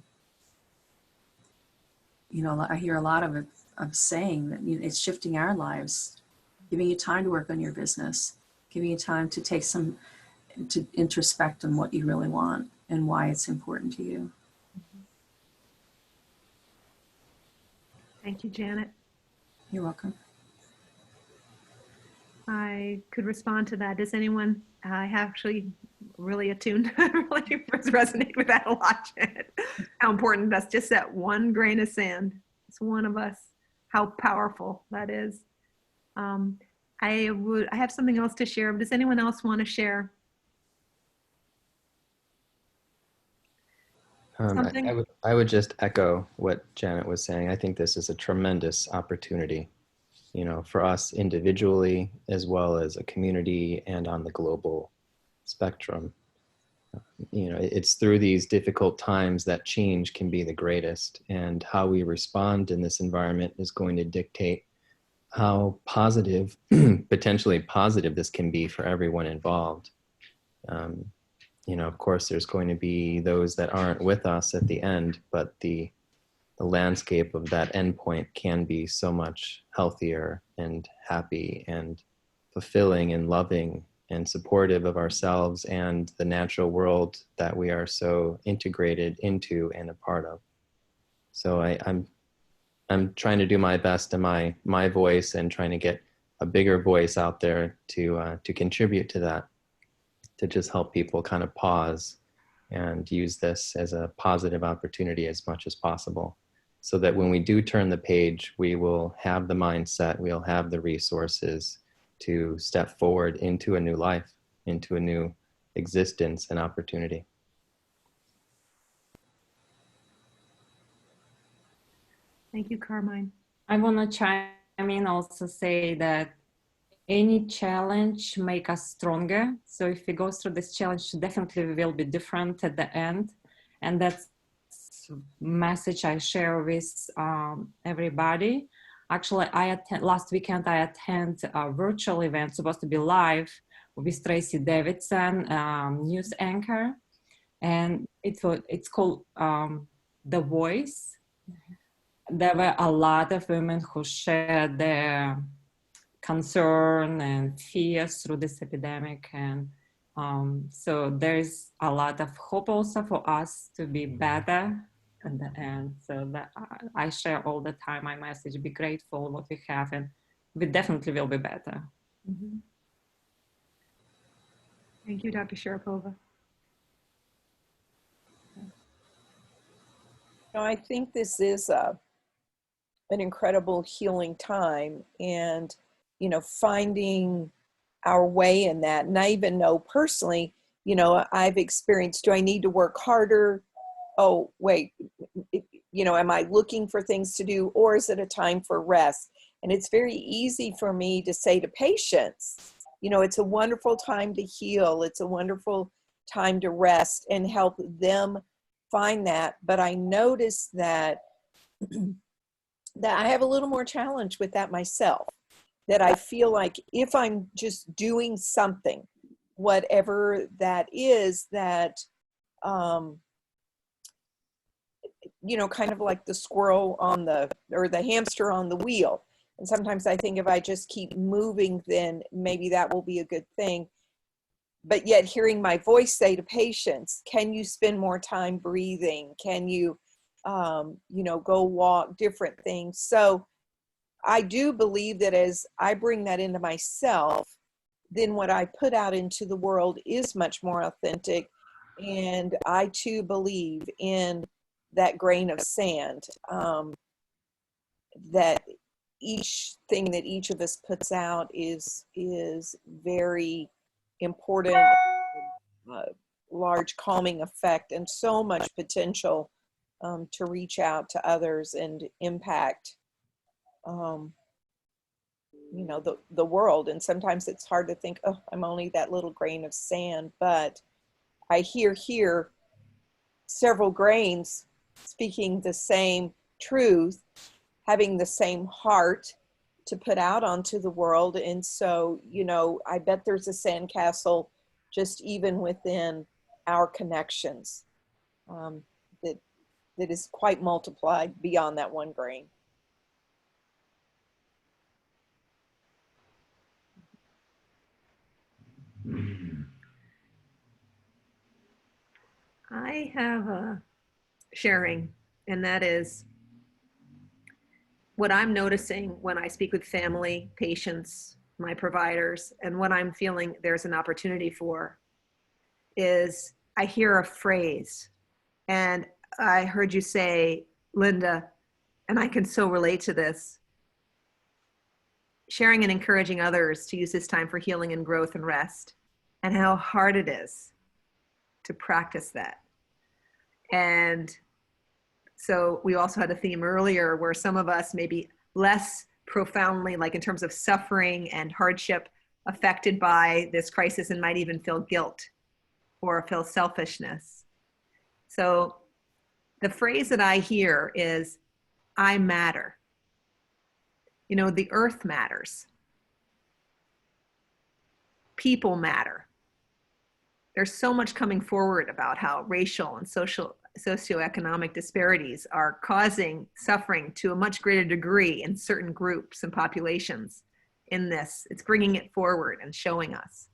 hear a lot of saying that it's shifting our lives, giving you time to work on your business, giving you time to to introspect on what you really want and why it's important to you. Thank you, Janet. You're welcome. I could respond to that. Does anyone, I actually really attuned, really resonate with that a lot, Janet. How important that's just that one grain of sand. It's one of us, how powerful that is. I have something else to share. Does anyone else want to share? I would just echo what Janet was saying. I think this is a tremendous opportunity, for us individually, as well as a community and on the global spectrum. It's through these difficult times that change can be the greatest, and how we respond in this environment is going to dictate how positive, potentially positive, this can be for everyone involved. Of course, there's going to be those that aren't with us at the end, but the landscape of that endpoint can be so much healthier and happy and fulfilling and loving and supportive of ourselves and the natural world that we are so integrated into and a part of. So I'm trying to do my best in my voice and trying to get a bigger voice out there to contribute to that, to just help people kind of pause and use this as a positive opportunity as much as possible, so that when we do turn the page, we will have the mindset, we'll have the resources to step forward into a new life, into a new existence and opportunity. Thank you, Carmine. I want to chime in, also say that any challenge make us stronger. So if we go through this challenge, definitely we will be different at the end. And that's message I share with everybody. Actually, last weekend I attend a virtual event supposed to be live with Tracy Davidson, news anchor, and it's called The Voice. There were a lot of women who shared their concern and fears through this epidemic, and so there's a lot of hope also for us to be better in the end. So that I share all the time my message: be grateful what we have, and we definitely will be better. Mm-hmm. Thank you, Dr. Sharapova. I think this is an incredible healing time, and finding our way in that. And I even know personally, I've experienced, do I need to work harder? Oh, wait, am I looking for things to do, or is it a time for rest? And it's very easy for me to say to patients, it's a wonderful time to heal. It's a wonderful time to rest, and help them find that. But I notice that I have a little more challenge with that myself, that I feel like if I'm just doing something, whatever that is, that, kind of like the squirrel or the hamster on the wheel. And sometimes I think if I just keep moving, then maybe that will be a good thing. But yet hearing my voice say to patients, can you spend more time breathing? Can you, go walk, different things. So I do believe that as I bring that into myself, then what I put out into the world is much more authentic. And I too believe in that grain of sand, that each thing that each of us puts out is very important, large calming effect, and so much potential to reach out to others and impact the world. And sometimes it's hard to think, oh, I'm only that little grain of sand, but I hear here several grains speaking the same truth, having the same heart to put out onto the world. And so, you know, I bet there's a sandcastle just even within our connections that is quite multiplied beyond that one grain. I have a sharing, and that is what I'm noticing when I speak with family, patients, my providers, and what I'm feeling there's an opportunity for is I hear a phrase, and I heard you say, Linda, and I can so relate to this, sharing and encouraging others to use this time for healing and growth and rest, and how hard it is to practice that. And so we also had a theme earlier where some of us may be less profoundly, like in terms of suffering and hardship, affected by this crisis and might even feel guilt or feel selfishness. So the phrase that I hear is, I matter. You know, the earth matters. People matter. There's so much coming forward about how racial and socioeconomic disparities are causing suffering to a much greater degree in certain groups and populations in this. It's bringing it forward and showing us.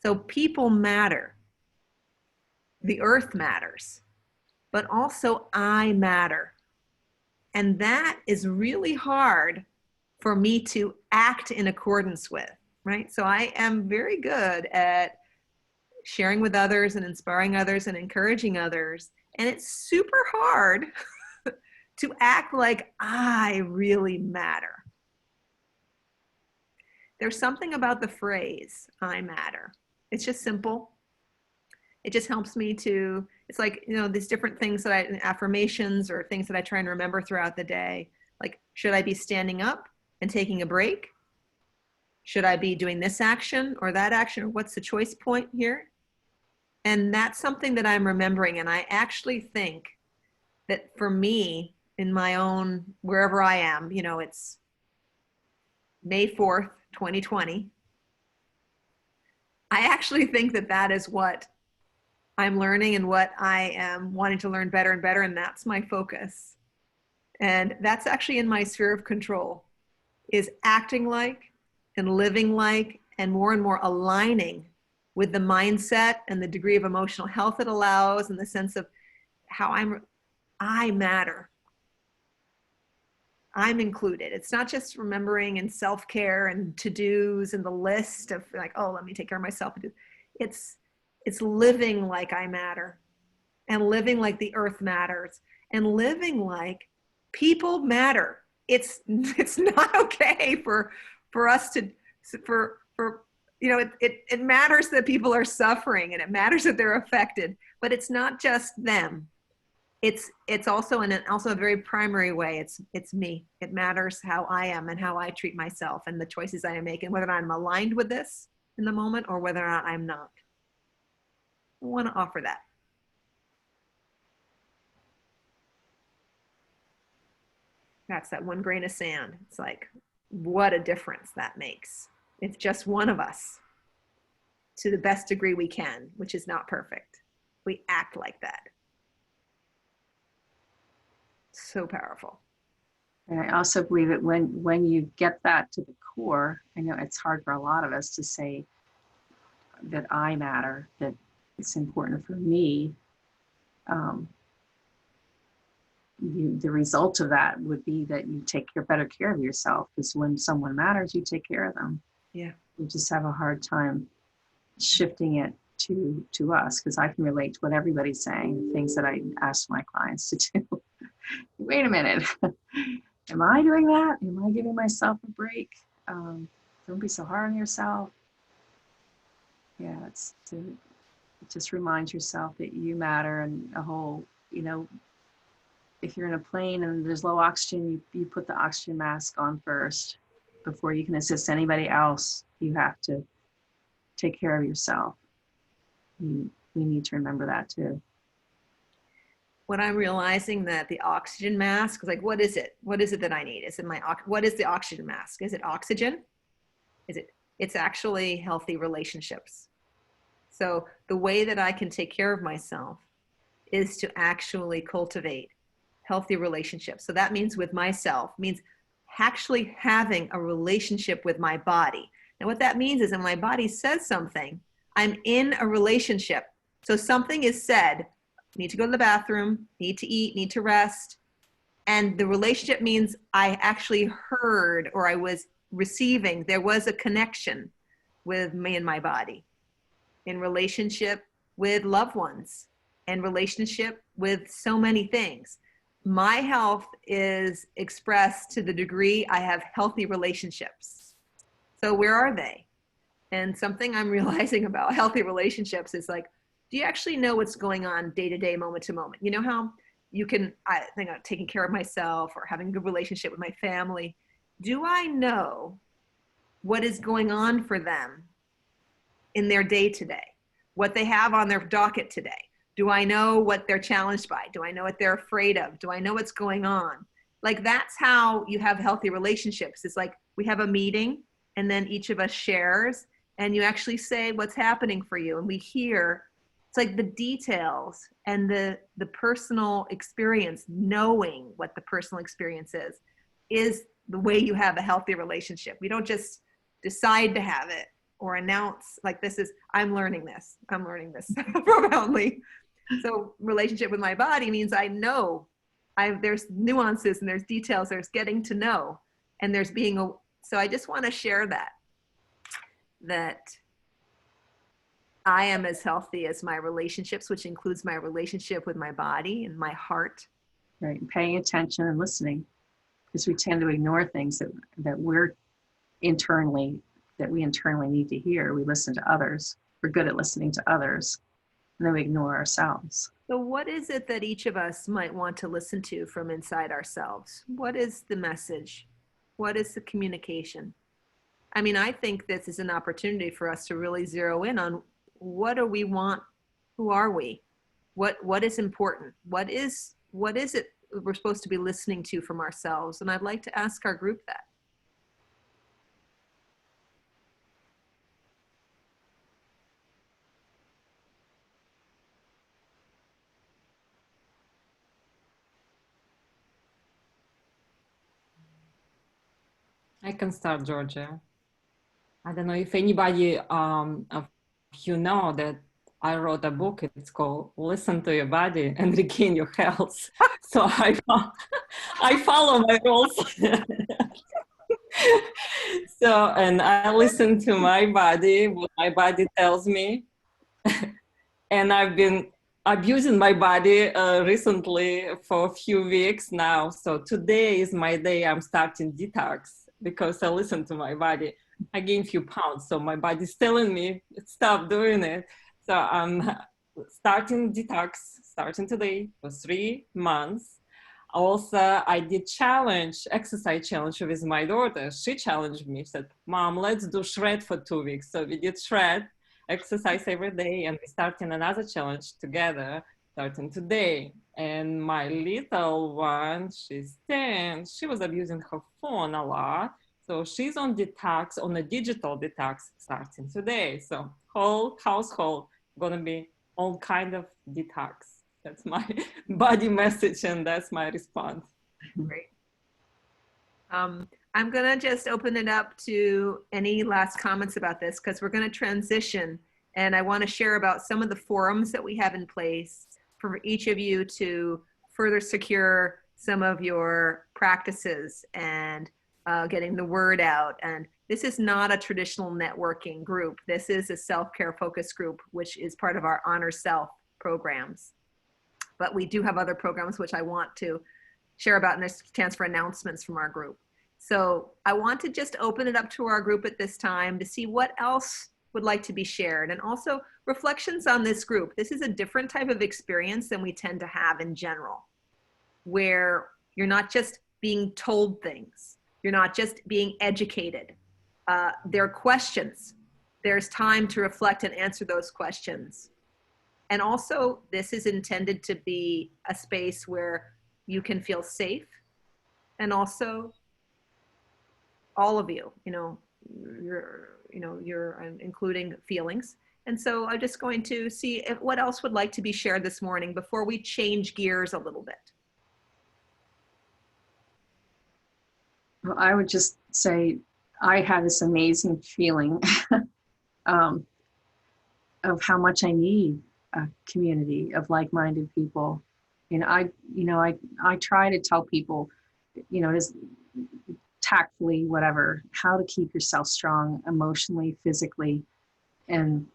So people matter. The earth matters, but also I matter. And that is really hard for me to act in accordance with, right? So I am very good at sharing with others and inspiring others and encouraging others. And it's super hard to act like I really matter. There's something about the phrase, I matter. It's just simple. It just helps me to, it's like, you know, these different things that affirmations or things that I try and remember throughout the day. Like, should I be standing up and taking a break? Should I be doing this action or that action? Or what's the choice point here? And that's something that I'm remembering. And I actually think that for me, in my own, wherever I am, you know, it's May 4th, 2020. I actually think that that is what I'm learning and what I am wanting to learn better and better. And that's my focus. And that's actually in my sphere of control, is acting like and living like and more aligning with the mindset and the degree of emotional health it allows and the sense of how I matter. I'm included. It's not just remembering and self-care and to-dos and the list of like, oh, let me take care of myself. It's living like I matter and living like the earth matters and living like people matter. It's not okay for us to, you know, it matters that people are suffering and it matters that they're affected, but it's not just them. It's also in also a very primary way. It's me. It matters how I am and how I treat myself and the choices I make and whether I'm aligned with this in the moment or whether or not I'm not. I want to offer that. That's that one grain of sand. It's like, what a difference that makes. It's just one of us to the best degree we can, which is not perfect. We act like that. So powerful. And I also believe that when you get that to the core, I know it's hard for a lot of us to say that I matter, that it's important for me. The result of that would be that you take better care of yourself, because when someone matters, you take care of them. Yeah. We just have a hard time shifting it to us, because I can relate to what everybody's saying, things that I ask my clients to do. Wait a minute, am I doing that? Am I giving myself a break? Don't be so hard on yourself. Yeah, it just reminds yourself that you matter, and a whole, you know, if you're in a plane and there's low oxygen, you put the oxygen mask on first before you can assist anybody else. You have to take care of yourself. we need to remember that too. What I'm realizing that the oxygen mask is like, what is it? What is it that I need? Is it what is the oxygen mask? Is it oxygen? It's actually healthy relationships. So the way that I can take care of myself is to actually cultivate healthy relationships. So that means with myself, means actually having a relationship with my body. And what that means is when my body says something, I'm in a relationship. So something is said, need to go to the bathroom, need to eat, need to rest. And the relationship means I actually heard, or I was receiving, there was a connection with me and my body, in relationship with loved ones, and relationship with so many things. My health is expressed to the degree I have healthy relationships. So where are they? And something I'm realizing about healthy relationships is like, do you actually know what's going on day to day, moment to moment? You know how you can, I think I'm taking care of myself or having a good relationship with my family. Do I know what is going on for them in their day to day? What they have on their docket today? Do I know what they're challenged by? Do I know what they're afraid of? Do I know what's going on? Like, that's how you have healthy relationships. It's like we have a meeting and then each of us shares and you actually say what's happening for you. And we hear, it's like the details and the personal experience, knowing what the personal experience is the way you have a healthy relationship. We don't just decide to have it or announce like I'm learning this profoundly. So relationship with my body means I know there's nuances and there's details, there's getting to know, and there's so I just want to share that I am as healthy as my relationships, which includes my relationship with my body and my heart. Right, paying attention and listening, because we tend to ignore things that we internally need to hear. We listen to others. We're good at listening to others, and then we ignore ourselves. So what is it that each of us might want to listen to from inside ourselves? What is the message? What is the communication? I mean, I think this is an opportunity for us to really zero in on what do we want? Who are we? What is important? What is it we're supposed to be listening to from ourselves? And I'd like to ask our group that. I can start, Georgia. I don't know if anybody of you know that I wrote a book. It's called Listen to Your Body and Regain Your Health. So I follow my rules. So, and I listen to my body, what my body tells me. And I've been abusing my body recently for a few weeks now. So today is my day. I'm starting detox because I listen to my body. I gained a few pounds, so my body's telling me stop doing it. So I'm starting detox, starting today for 3 months. Also, I did exercise challenge with my daughter. She challenged me, said, Mom, let's do shred for 2 weeks. So we did shred, exercise every day, and we started another challenge together, starting today. And my little one, she's 10, she was abusing her phone a lot. So she's on detox, on a digital detox starting today. So whole household gonna be all kind of detox. That's my body message and that's my response. Great. I'm gonna just open it up to any last comments about this because we're gonna transition and I wanna share about some of the forums that we have in place for each of you to further secure some of your practices and getting the word out. And this is not a traditional networking group. This is a self-care focus group, which is part of our Honor Self programs. But we do have other programs which I want to share about, and there's a chance for announcements from our group. So I want to just open it up to our group at this time to see what else would like to be shared, and also reflections on this group. This is a different type of experience than we tend to have in general, where you're not just being told things. You're not just being educated. There are questions. There's time to reflect and answer those questions. And also, this is intended to be a space where you can feel safe, and also all of you, you're including feelings. And so I'm just going to see what else would like to be shared this morning before we change gears a little bit. Well, I would just say I had this amazing feeling of how much I need a community of like-minded people. And I try to tell people, just tactfully, whatever, how to keep yourself strong emotionally, physically. And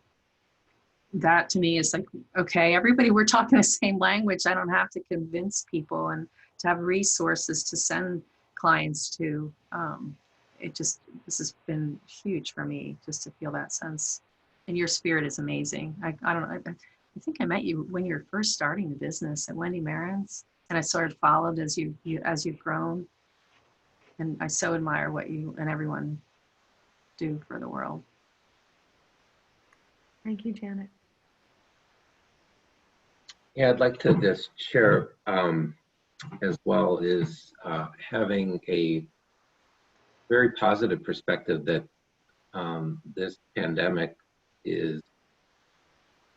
that to me is like, okay, everybody, we're talking the same language. I don't have to convince people, and to have resources to send clients to. This has been huge for me, just to feel that sense. And your spirit is amazing. I think I met you when you were first starting the business at Wendy Marin's, and I sort of followed as you've grown. And I so admire what you and everyone do for the world. Thank you, Janet. Yeah, I'd like to just share as well is having a very positive perspective that this pandemic is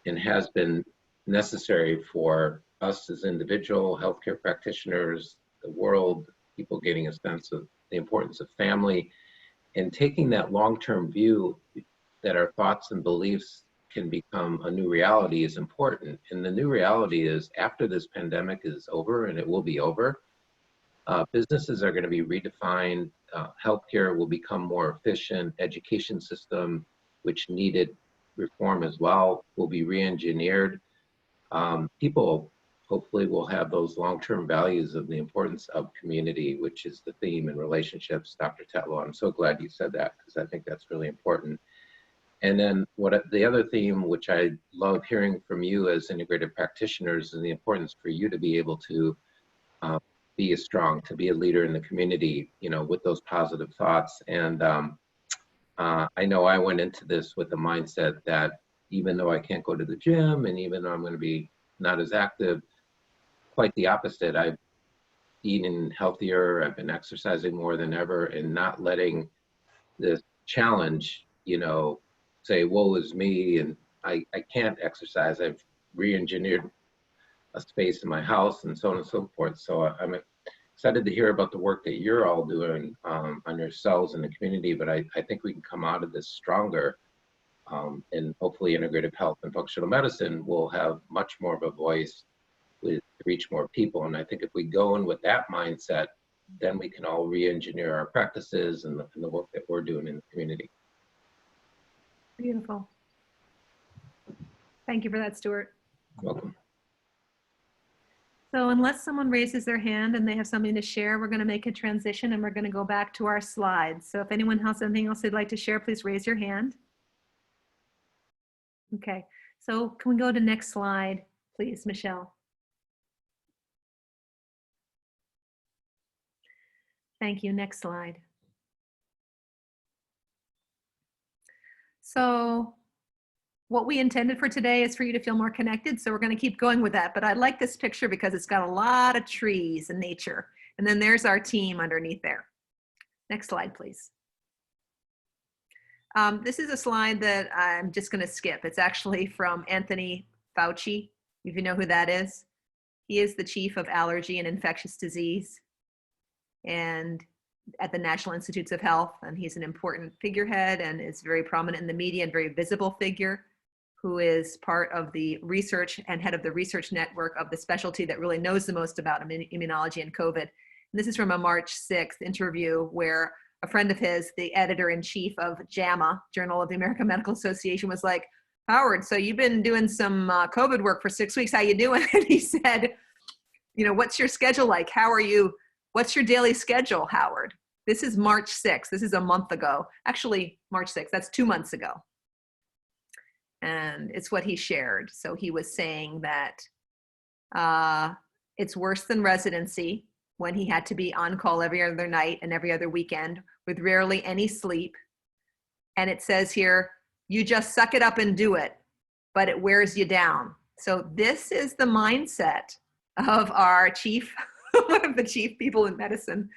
and has been necessary for us as individual healthcare practitioners, the world, people getting a sense of the importance of family, and taking that long-term view that our thoughts and beliefs can become a new reality is important. And the new reality is, after this pandemic is over, and it will be over, businesses are going to be redefined, healthcare will become more efficient, education system, which needed reform as well, will be re-engineered. People hopefully will have those long-term values of the importance of community, which is the theme in relationships, Dr. Tetlow. I'm so glad you said that, because I think that's really important. And then the other theme, which I love hearing from you as integrative practitioners, is the importance for you to be able to be strong, to be a leader in the community, with those positive thoughts. And I know I went into this with the mindset that even though I can't go to the gym, and even though I'm going to be not as active, quite the opposite. I've eaten healthier, I've been exercising more than ever, and not letting this challenge, say, woe is me, and I can't exercise. I've re-engineered a space in my house and so on and so forth. So I'm excited to hear about the work that you're all doing on yourselves in the community, but I think we can come out of this stronger, and hopefully integrative health and functional medicine will have much more of a voice to reach more people. And I think if we go in with that mindset, then we can all re-engineer our practices and the work that we're doing in the community. Beautiful. Thank you for that, Stuart. Welcome. So unless someone raises their hand and they have something to share, we're going to make a transition and we're going to go back to our slides. So if anyone has something else they'd like to share, please raise your hand. Okay, so can we go to next slide, please, Michelle? Thank you. Next slide. So what we intended for today is for you to feel more connected. So we're going to keep going with that. But I like this picture because it's got a lot of trees and nature. And then there's our team underneath there. Next slide, please. This is a slide that I'm just going to skip. It's actually from Anthony Fauci, if you know who that is. He is the chief of allergy and infectious disease and at the National Institutes of Health. And he's an important figurehead and is very prominent in the media and very visible figure, who is part of the research and head of the research network of the specialty that really knows the most about immunology and COVID. And this is from a March 6th interview where a friend of his, the editor-in-chief of JAMA, Journal of the American Medical Association, was like, Howard, so you've been doing some COVID work for 6 weeks, how you doing? And he said, what's your schedule like? How are you? What's your daily schedule, Howard? This is March 6th. This is a month ago. Actually, March 6th, that's 2 months ago. And it's what he shared. So he was saying that it's worse than residency, when he had to be on call every other night and every other weekend with rarely any sleep. And it says here, you just suck it up and do it, but it wears you down. So this is the mindset of our chief, one of the chief people in medicine,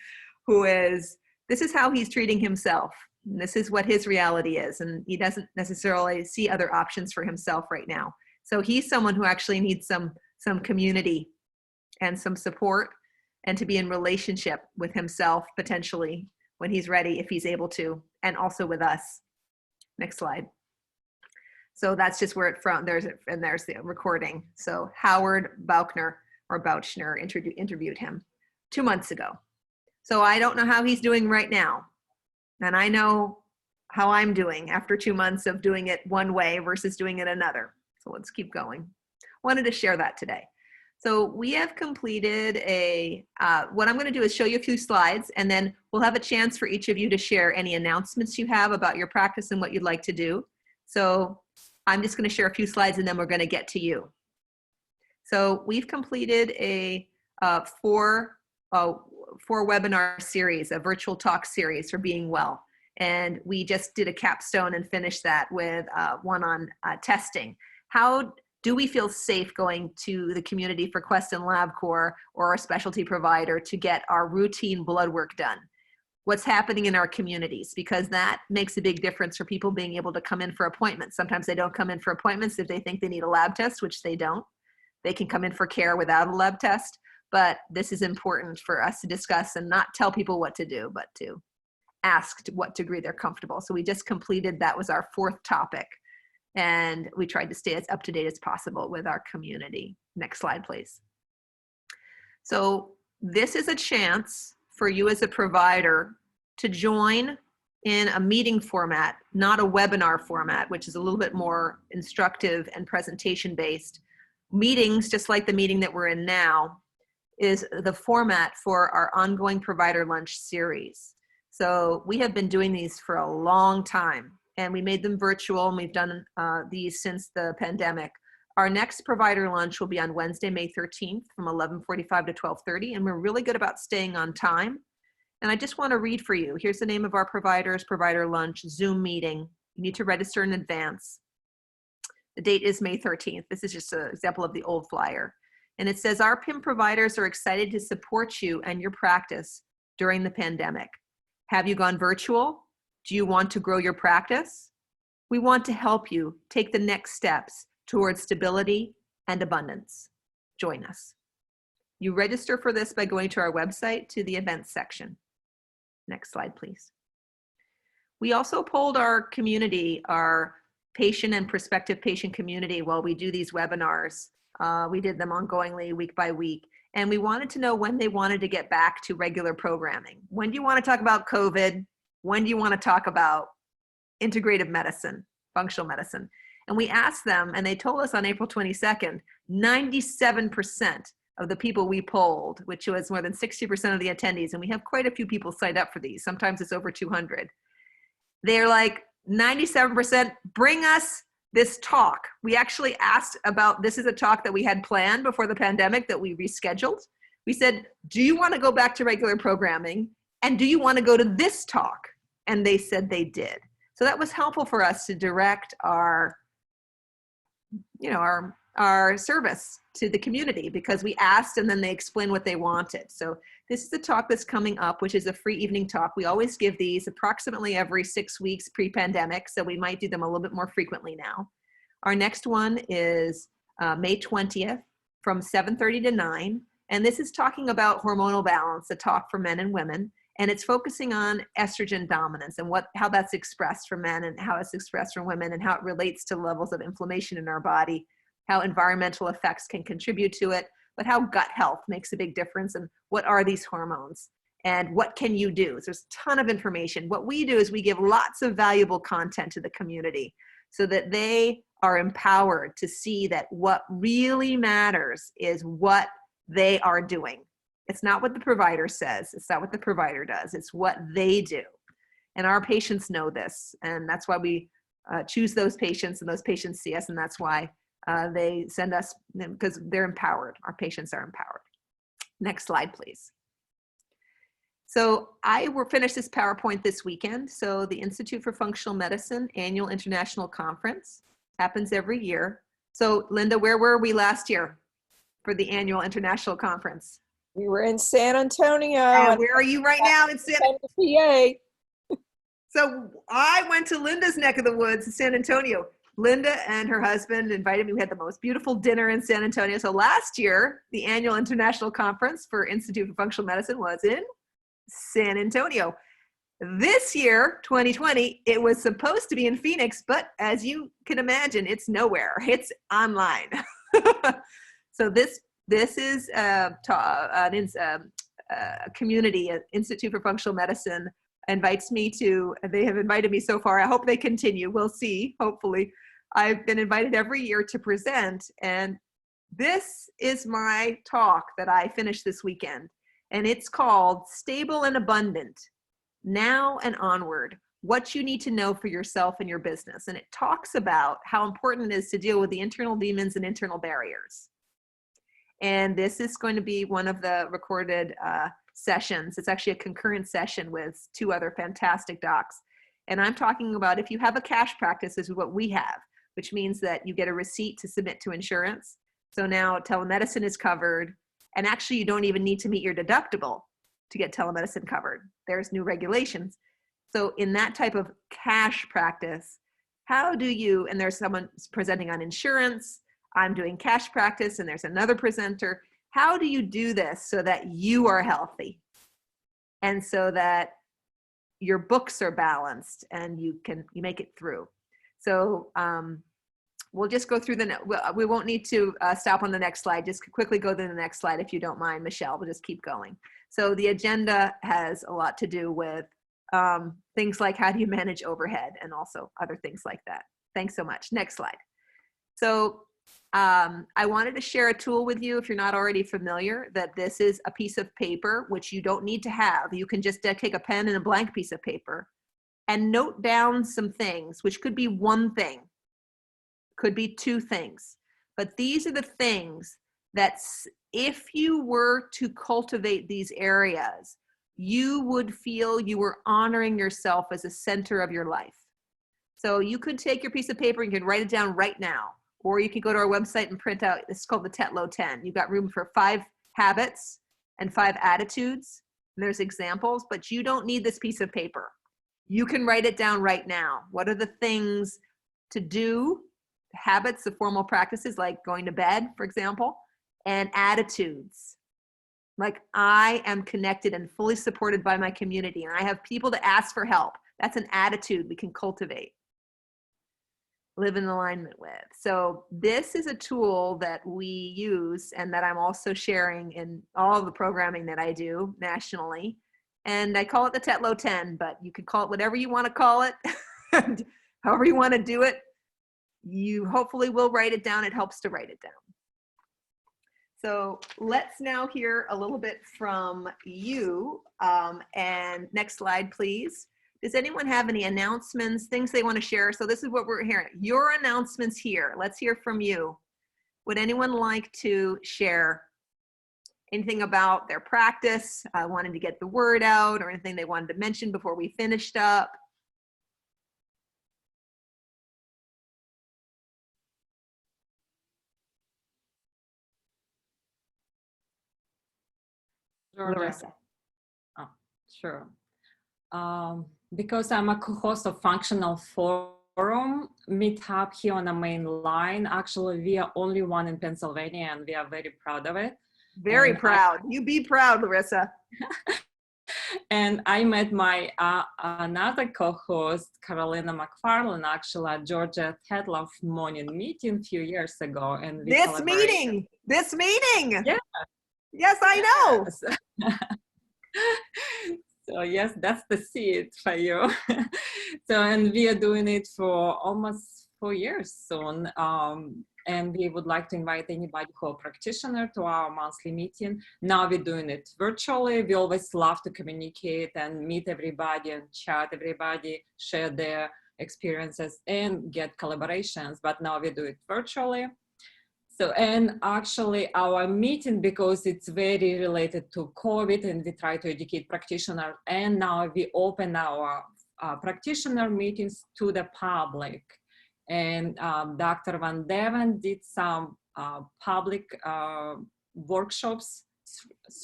this is how he's treating himself. And this is what his reality is. And he doesn't necessarily see other options for himself right now. So he's someone who actually needs some community and some support, and to be in relationship with himself potentially when he's ready, if he's able to, and also with us. Next slide. So that's just where it from, there's the recording. So Howard Bauchner interviewed him 2 months ago. So I don't know how he's doing right now. And I know how I'm doing after 2 months of doing it one way versus doing it another. So let's keep going. Wanted to share that today. So we have completed what I'm going to do is show you a few slides, and then we'll have a chance for each of you to share any announcements you have about your practice and what you'd like to do. So I'm just going to share a few slides, and then we're going to get to you. So we've completed a four webinar series, a virtual talk series for being well. And we just did a capstone and finished that with one on testing. How do we feel safe going to the community for Quest and LabCorp or our specialty provider to get our routine blood work done? What's happening in our communities? Because that makes a big difference for people being able to come in for appointments. Sometimes they don't come in for appointments if they think they need a lab test, which they don't. They can come in for care without a lab test, but this is important for us to discuss and not tell people what to do, but to ask to what degree they're comfortable. So we just completed, that was our fourth topic. And we tried to stay as up to date as possible with our community. Next slide, please. So this is a chance for you as a provider to join in a meeting format, not a webinar format, which is a little bit more instructive and presentation based. Meetings, just like the meeting that we're in now, is the format for our ongoing provider lunch series. So we have been doing these for a long time, and we made them virtual, and we've done these since the pandemic. Our next provider lunch will be on Wednesday, May 13th from 11:45 to 12:30, and we're really good about staying on time. And I just want to read for you. Here's the name of our provider lunch Zoom meeting. You need to register in advance. The date is May 13th. This is just an example of the old flyer. And it says, our PIM providers are excited to support you and your practice during the pandemic. Have you gone virtual? Do you want to grow your practice? We want to help you take the next steps towards stability and abundance. Join us. You register for this by going to our website to the events section. Next slide, please. We also polled our community, our patient and prospective patient community, while we do these webinars. We did them ongoingly, week by week. And we wanted to know when they wanted to get back to regular programming. When do you want to talk about COVID? When do you want to talk about integrative medicine, functional medicine? And we asked them, and they told us on April 22nd, 97% of the people we polled, which was more than 60% of the attendees, and we have quite a few people signed up for these. Sometimes it's over 200. They're like, 97%, bring us this talk. We actually asked about, this is a talk that we had planned before the pandemic that we rescheduled. We said, do you want to go back to regular programming? And do you want to go to this talk? And they said they did. So that was helpful for us to direct our service to the community, because we asked and then they explained what they wanted. So this is the talk that's coming up, which is a free evening talk. We always give these approximately every 6 weeks pre-pandemic, so we might do them a little bit more frequently now. Our next one is May 20th from 7:30 to 9, and this is talking about hormonal balance, a talk for men and women, and it's focusing on estrogen dominance and how that's expressed for men and how it's expressed for women and how it relates to levels of inflammation in our body, how environmental effects can contribute to it, but how gut health makes a big difference, and what are these hormones and what can you do? So there's a ton of information. What we do is we give lots of valuable content to the community so that they are empowered to see that what really matters is what they are doing. It's not what the provider says. It's not what the provider does. It's what they do. And our patients know this, and that's why we choose those patients, and those patients see us, and that's why they send us, because they're empowered. Our patients are empowered. Next slide, please. So I will finish this PowerPoint this weekend. So the Institute for Functional Medicine Annual International Conference happens every year. So Linda, where were we last year for the annual international conference? We were in San Antonio. And where are you right now? In PA. So I went to Linda's neck of the woods in San Antonio. Linda and her husband invited me. We had the most beautiful dinner in San Antonio. So last year, the annual international conference for Institute for Functional Medicine was in San Antonio. This year, 2020, it was supposed to be in Phoenix, but as you can imagine, it's nowhere. It's online. So this is a community, an Institute for Functional Medicine invites me to, they have invited me so far. I hope they continue. We'll see, hopefully. I've been invited every year to present, and this is my talk that I finished this weekend, and it's called Stable and Abundant, Now and Onward, What You Need to Know for Yourself and Your Business. And it talks about how important it is to deal with the internal demons and internal barriers. And this is going to be one of the recorded sessions. It's actually a concurrent session with 2 other fantastic docs. And I'm talking about if you have a cash practice, this is what we have, which means that you get a receipt to submit to insurance. So now telemedicine is covered, and actually you don't even need to meet your deductible to get telemedicine covered. There's new regulations. So in that type of cash practice, how do you, and there's someone presenting on insurance, I'm doing cash practice, and there's another presenter. How do you do this so that you are healthy and so that your books are balanced and you make it through? So we'll just go through we won't need to stop on the next slide. Just quickly go to the next slide if you don't mind, Michelle. We'll just keep going. So the agenda has a lot to do with things like how do you manage overhead and also other things like that. Thanks so much. Next slide. So I wanted to share a tool with you if you're not already familiar, that this is a piece of paper, which you don't need to have. You can just take a pen and a blank piece of paper and note down some things, which could be one thing, could be 2 things. But these are the things that if you were to cultivate these areas, you would feel you were honoring yourself as a center of your life. So you could take your piece of paper and you could write it down right now. Or you could go to our website and print out, this is called the Tetlow 10. You've got room for 5 habits and 5 attitudes. And there's examples, but you don't need this piece of paper. You can write it down right now. What are the things to do, habits, the formal practices like going to bed, for example, and attitudes. Like I am connected and fully supported by my community and I have people to ask for help. That's an attitude we can cultivate. Live in alignment with. So this is a tool that we use and that I'm also sharing in all of the programming that I do nationally. And I call it the Tetlow 10, but you could call it whatever you want to call it. And however you want to do it, you hopefully will write it down. It helps to write it down. So let's now hear a little bit from you. And next slide, please. Does anyone have any announcements, things they want to share? So this is what we're hearing. Your announcements here. Let's hear from you. Would anyone like to share anything about their practice, wanting to get the word out, or anything they wanted to mention before we finished up? Larissa. Oh, sure. Because I'm a co-host of Functional Forum meetup here on the main line. Actually, we are only one in Pennsylvania and we are very proud of it. Very proud. You be proud, Larissa. And I met my another co-host, Carolina McFarland, actually at Georgia Tetlow morning meeting a few years ago. And we this meeting. Yeah. Yes, I know. Yes. So yes, that's the seed for you. So, and we are doing it for almost 4 years soon. And we would like to invite anybody who are a practitioner to our monthly meeting. Now we're doing it virtually. We always love to communicate and meet everybody and chat everybody, share their experiences and get collaborations. But now we do it virtually. So, and actually our meeting, because it's very related to COVID and we try to educate practitioners, and now we open our practitioner meetings to the public. And Dr. Van Deven did some public workshops,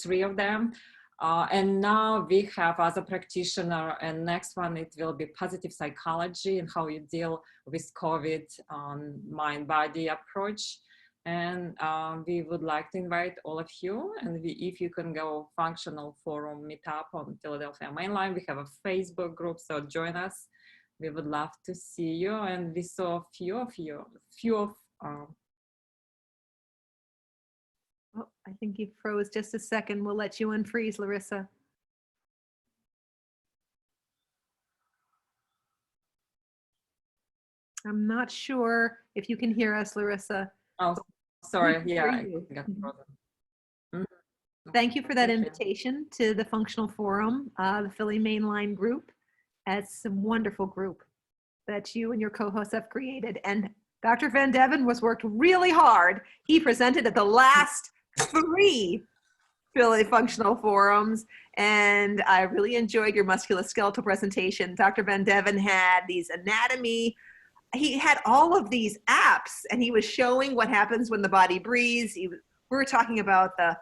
3 of them. And now we have as a practitioner, and next one, it will be positive psychology and how you deal with COVID mind-body approach. And we would like to invite all of you, and if you can go functional forum meetup on Philadelphia Mainline, we have a Facebook group, so join us. We would love to see you, and we saw Oh, I think you froze just a second. We'll let you unfreeze, Larissa. I'm not sure if you can hear us, Larissa. Oh, sorry. We Yeah, hear I you. got frozen. Mhm. Thank you for that Thank you. invitation to the Functional Forum, the Philly Mainline group. It's a wonderful group that you and your co-hosts have created. And Dr. Van Deven was worked really hard. He presented at the last 3 Philly Functional Forums, and I really enjoyed your musculoskeletal presentation. Dr. Van Deven had these anatomy, he had all of these apps, and he was showing what happens when the body breathes. We were talking about the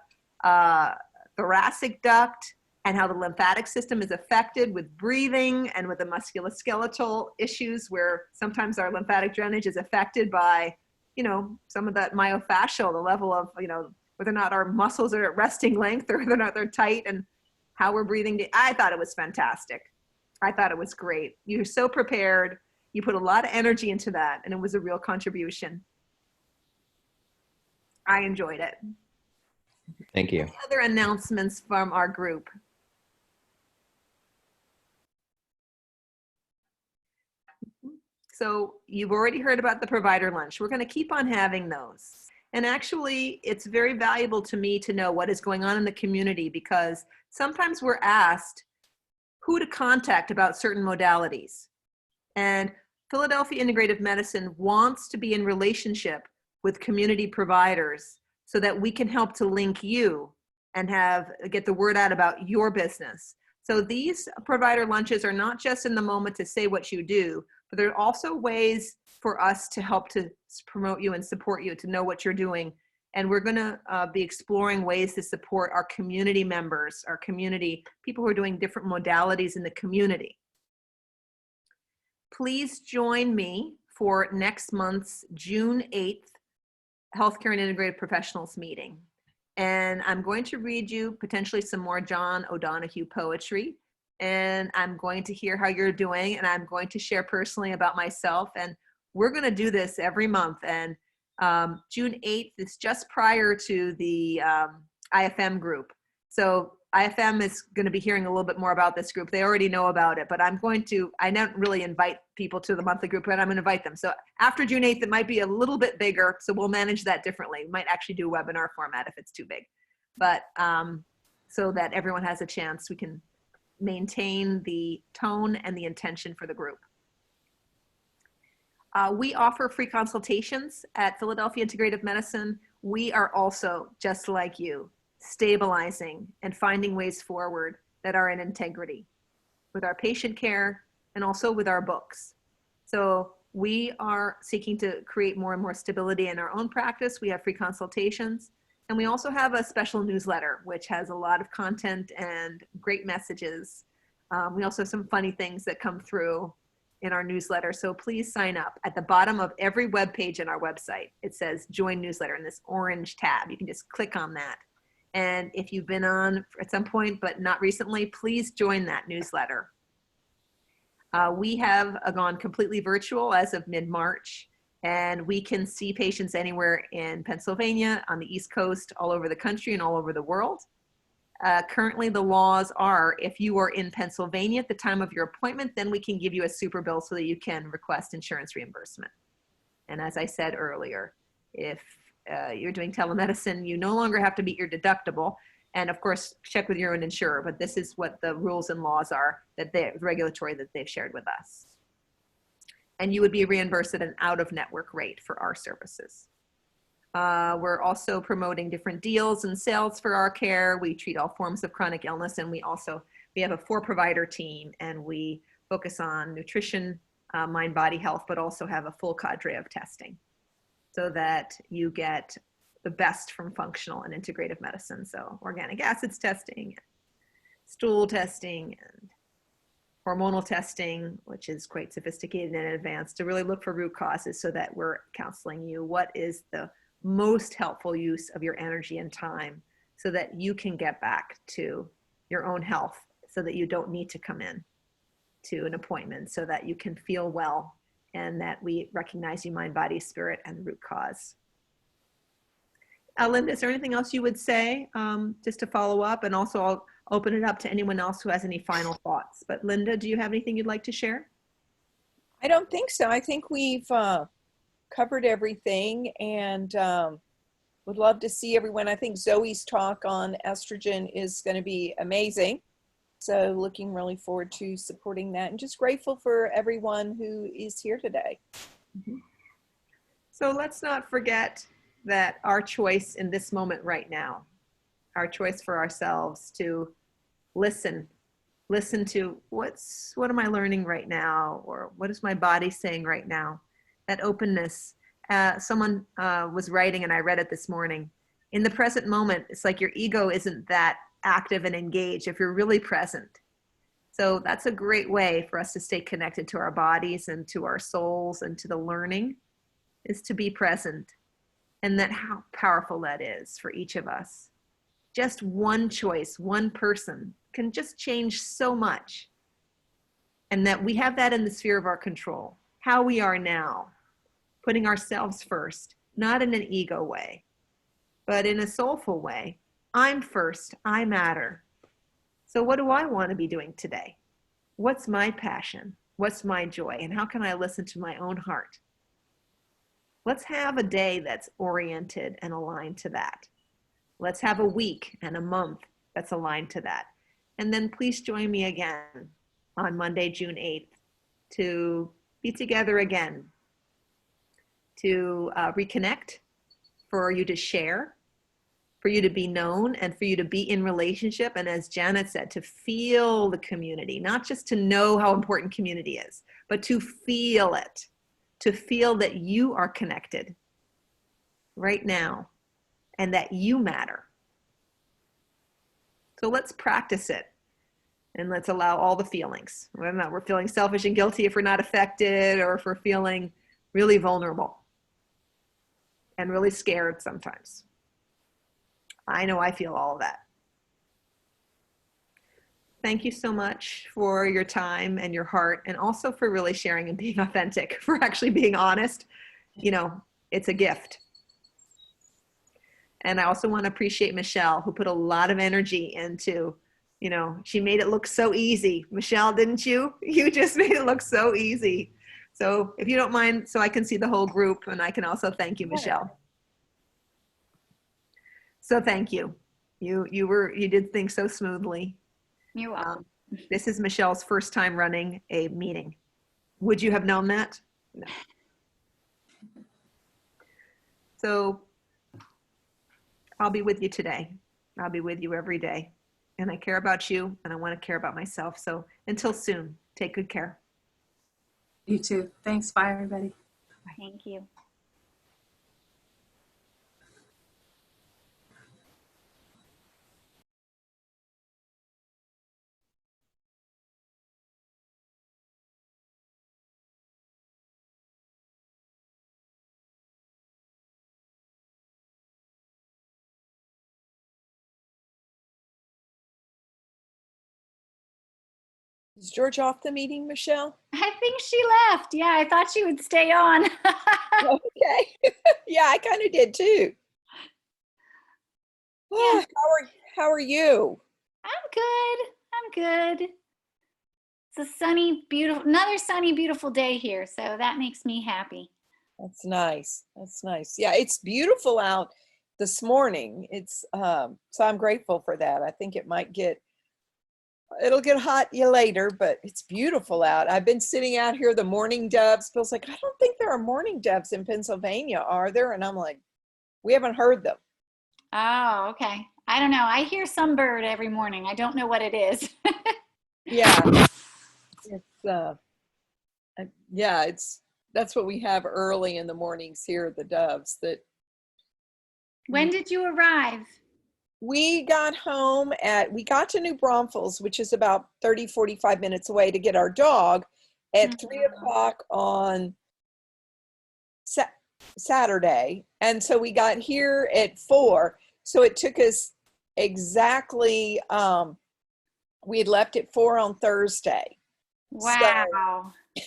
thoracic duct and how the lymphatic system is affected with breathing and with the musculoskeletal issues where sometimes our lymphatic drainage is affected by, you know, some of that myofascial, the level of, you know, whether or not our muscles are at resting length or whether or not they're tight and how we're breathing. I thought it was fantastic. I thought it was great. You're so prepared. You put a lot of energy into that, and it was a real contribution. I enjoyed it. Thank you. Any other announcements from our group? So you've already heard about the provider lunch. We're going to keep on having those. And actually, it's very valuable to me to know what is going on in the community, because sometimes we're asked who to contact about certain modalities. And Philadelphia Integrative Medicine wants to be in relationship with community providers so that we can help to link you and get the word out about your business. So these provider lunches are not just in the moment to say what you do, but there are also ways for us to help to promote you and support you, to know what you're doing. And we're going to be exploring ways to support our community members, our community, people who are doing different modalities in the community. Please join me for next month's June 8th Healthcare and Integrative Professionals meeting. And I'm going to read you potentially some more John O'Donohue poetry. And I'm going to hear how you're doing. And I'm going to share personally about myself. And we're going to do this every month. And June 8th is just prior to the IFM group. So IFM is going to be hearing a little bit more about this group. They already know about it, but I don't really invite people to the monthly group, but I'm going to invite them. So after June 8th, it might be a little bit bigger. So we'll manage that differently. We might actually do a webinar format if it's too big, but so that everyone has a chance, we can maintain the tone and the intention for the group. We offer free consultations at Philadelphia Integrative Medicine. We are also, just like you, stabilizing and finding ways forward that are in integrity with our patient care and also with our books. So we are seeking to create more and more stability in our own practice. We have free consultations, and we also have a special newsletter which has a lot of content and great messages. We also have some funny things that come through in our newsletter. So please sign up. At the bottom of every web page in our website, it says join newsletter in this orange tab. You can just click on that. And if you've been on at some point, but not recently, please join that newsletter. We have gone completely virtual as of mid-March, and we can see patients anywhere in Pennsylvania, on the East Coast, all over the country, and all over the world. Currently, the laws are if you are in Pennsylvania at the time of your appointment, then we can give you a super bill so that you can request insurance reimbursement. And as I said earlier, if you're doing telemedicine, you no longer have to meet your deductible. And of course, check with your own insurer, but this is what the rules and laws are that regulatory that they've shared with us. And you would be reimbursed at an out-of-network rate for our services. We're also promoting different deals and sales for our care. We treat all forms of chronic illness, and we have a 4-provider team, and we focus on nutrition, mind body health, but also have a full cadre of testing so that you get the best from functional and integrative medicine. So organic acids testing, stool testing, and hormonal testing, which is quite sophisticated and advanced, to really look for root causes so that we're counseling you what is the most helpful use of your energy and time so that you can get back to your own health, so that you don't need to come in to an appointment, so that you can feel well and that we recognize you mind, body, spirit, and root cause. Linda, is there anything else you would say just to follow up? And also I'll open it up to anyone else who has any final thoughts. But Linda, do you have anything you'd like to share? I don't think so. I think we've covered everything, and would love to see everyone. I think Zoe's talk on estrogen is going to be amazing. So looking really forward to supporting that, and just grateful for everyone who is here today. Mm-hmm. So let's not forget that our choice in this moment right now, our choice for ourselves to listen to what am I learning right now, or what is my body saying right now, that openness. Someone was writing, and I read it this morning, in the present moment, it's like your ego isn't that active and engaged if you're really present. So that's a great way for us to stay connected to our bodies and to our souls and to the learning, is to be present. And that how powerful that is for each of us. Just one choice, one person can just change so much. And that we have that in the sphere of our control. How we are now, putting ourselves first, not in an ego way, but in a soulful way. I'm first, I matter. So what do I want to be doing today? What's my passion? What's my joy? And how can I listen to my own heart? Let's have a day that's oriented and aligned to that. Let's have a week and a month that's aligned to that. And then please join me again on Monday, June 8th, to be together again, to reconnect, for you to share, for you to be known, and for you to be in relationship. And as Janet said, to feel the community, not just to know how important community is, but to feel it, to feel that you are connected right now and that you matter. So let's practice it, and let's allow all the feelings. Whether or not we're feeling selfish and guilty if we're not affected, or if we're feeling really vulnerable and really scared sometimes. I know I feel all of that. Thank you so much for your time and your heart, and also for really sharing and being authentic, for actually being honest. You know, it's a gift. And I also want to appreciate Michelle, who put a lot of energy into, you know, she made it look so easy. Michelle, didn't you? You just made it look so easy. So if you don't mind, so I can see the whole group, and I can also thank you, Michelle. So thank you. You did things so smoothly. You're welcome. This is Michelle's first time running a meeting. Would you have known that? No. So I'll be with you today. I'll be with you every day. And I care about you, and I want to care about myself. So until soon, take good care. You too. Thanks. Bye, everybody. Thank you. Is George off the meeting, Michelle? I think she left. Yeah, I thought she would stay on. Okay. Yeah, I kind of did too. Yeah. How are you? I'm good. It's a sunny, beautiful, another sunny, beautiful day here. So that makes me happy. That's nice. That's nice. Yeah, it's beautiful out this morning. It's so I'm grateful for that. I think it'll get hot later, but it's beautiful out. I've been sitting out here, the mourning doves. Bill's like, I don't think there are mourning doves in Pennsylvania, are there? And I'm like, we haven't heard them. Oh, okay. I don't know. I hear some bird every morning. I don't know what it is. Yeah. It's Yeah, that's what we have early in the mornings here, the doves. That When did you arrive? we got to New Braunfels, which is about 30-45 minutes away, to get our dog at 3 o'clock on Saturday. And so we got here at 4. So it took us exactly, we had left at 4 on Thursday. Wow. So,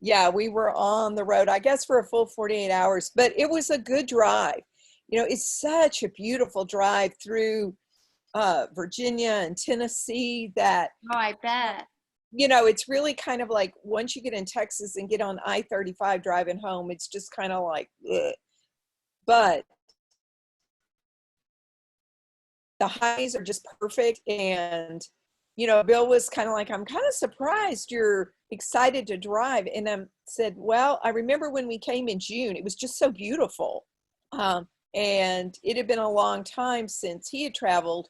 yeah, we were on the road, I guess, for a full 48 hours, but it was a good drive. You know, it's such a beautiful drive through Virginia and Tennessee that, Oh, I bet. you know, it's really kind of like once you get in Texas and get on I-35 driving home, it's just kind of like, ugh. But the highs are just perfect. And, you know, Bill was kind of like, I'm kind of surprised you're excited to drive. And I said, well, I remember when we came in June, it was just so beautiful. And it had been a long time since he had traveled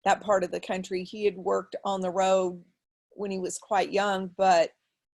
that part of the country. He had worked on the road when he was quite young, but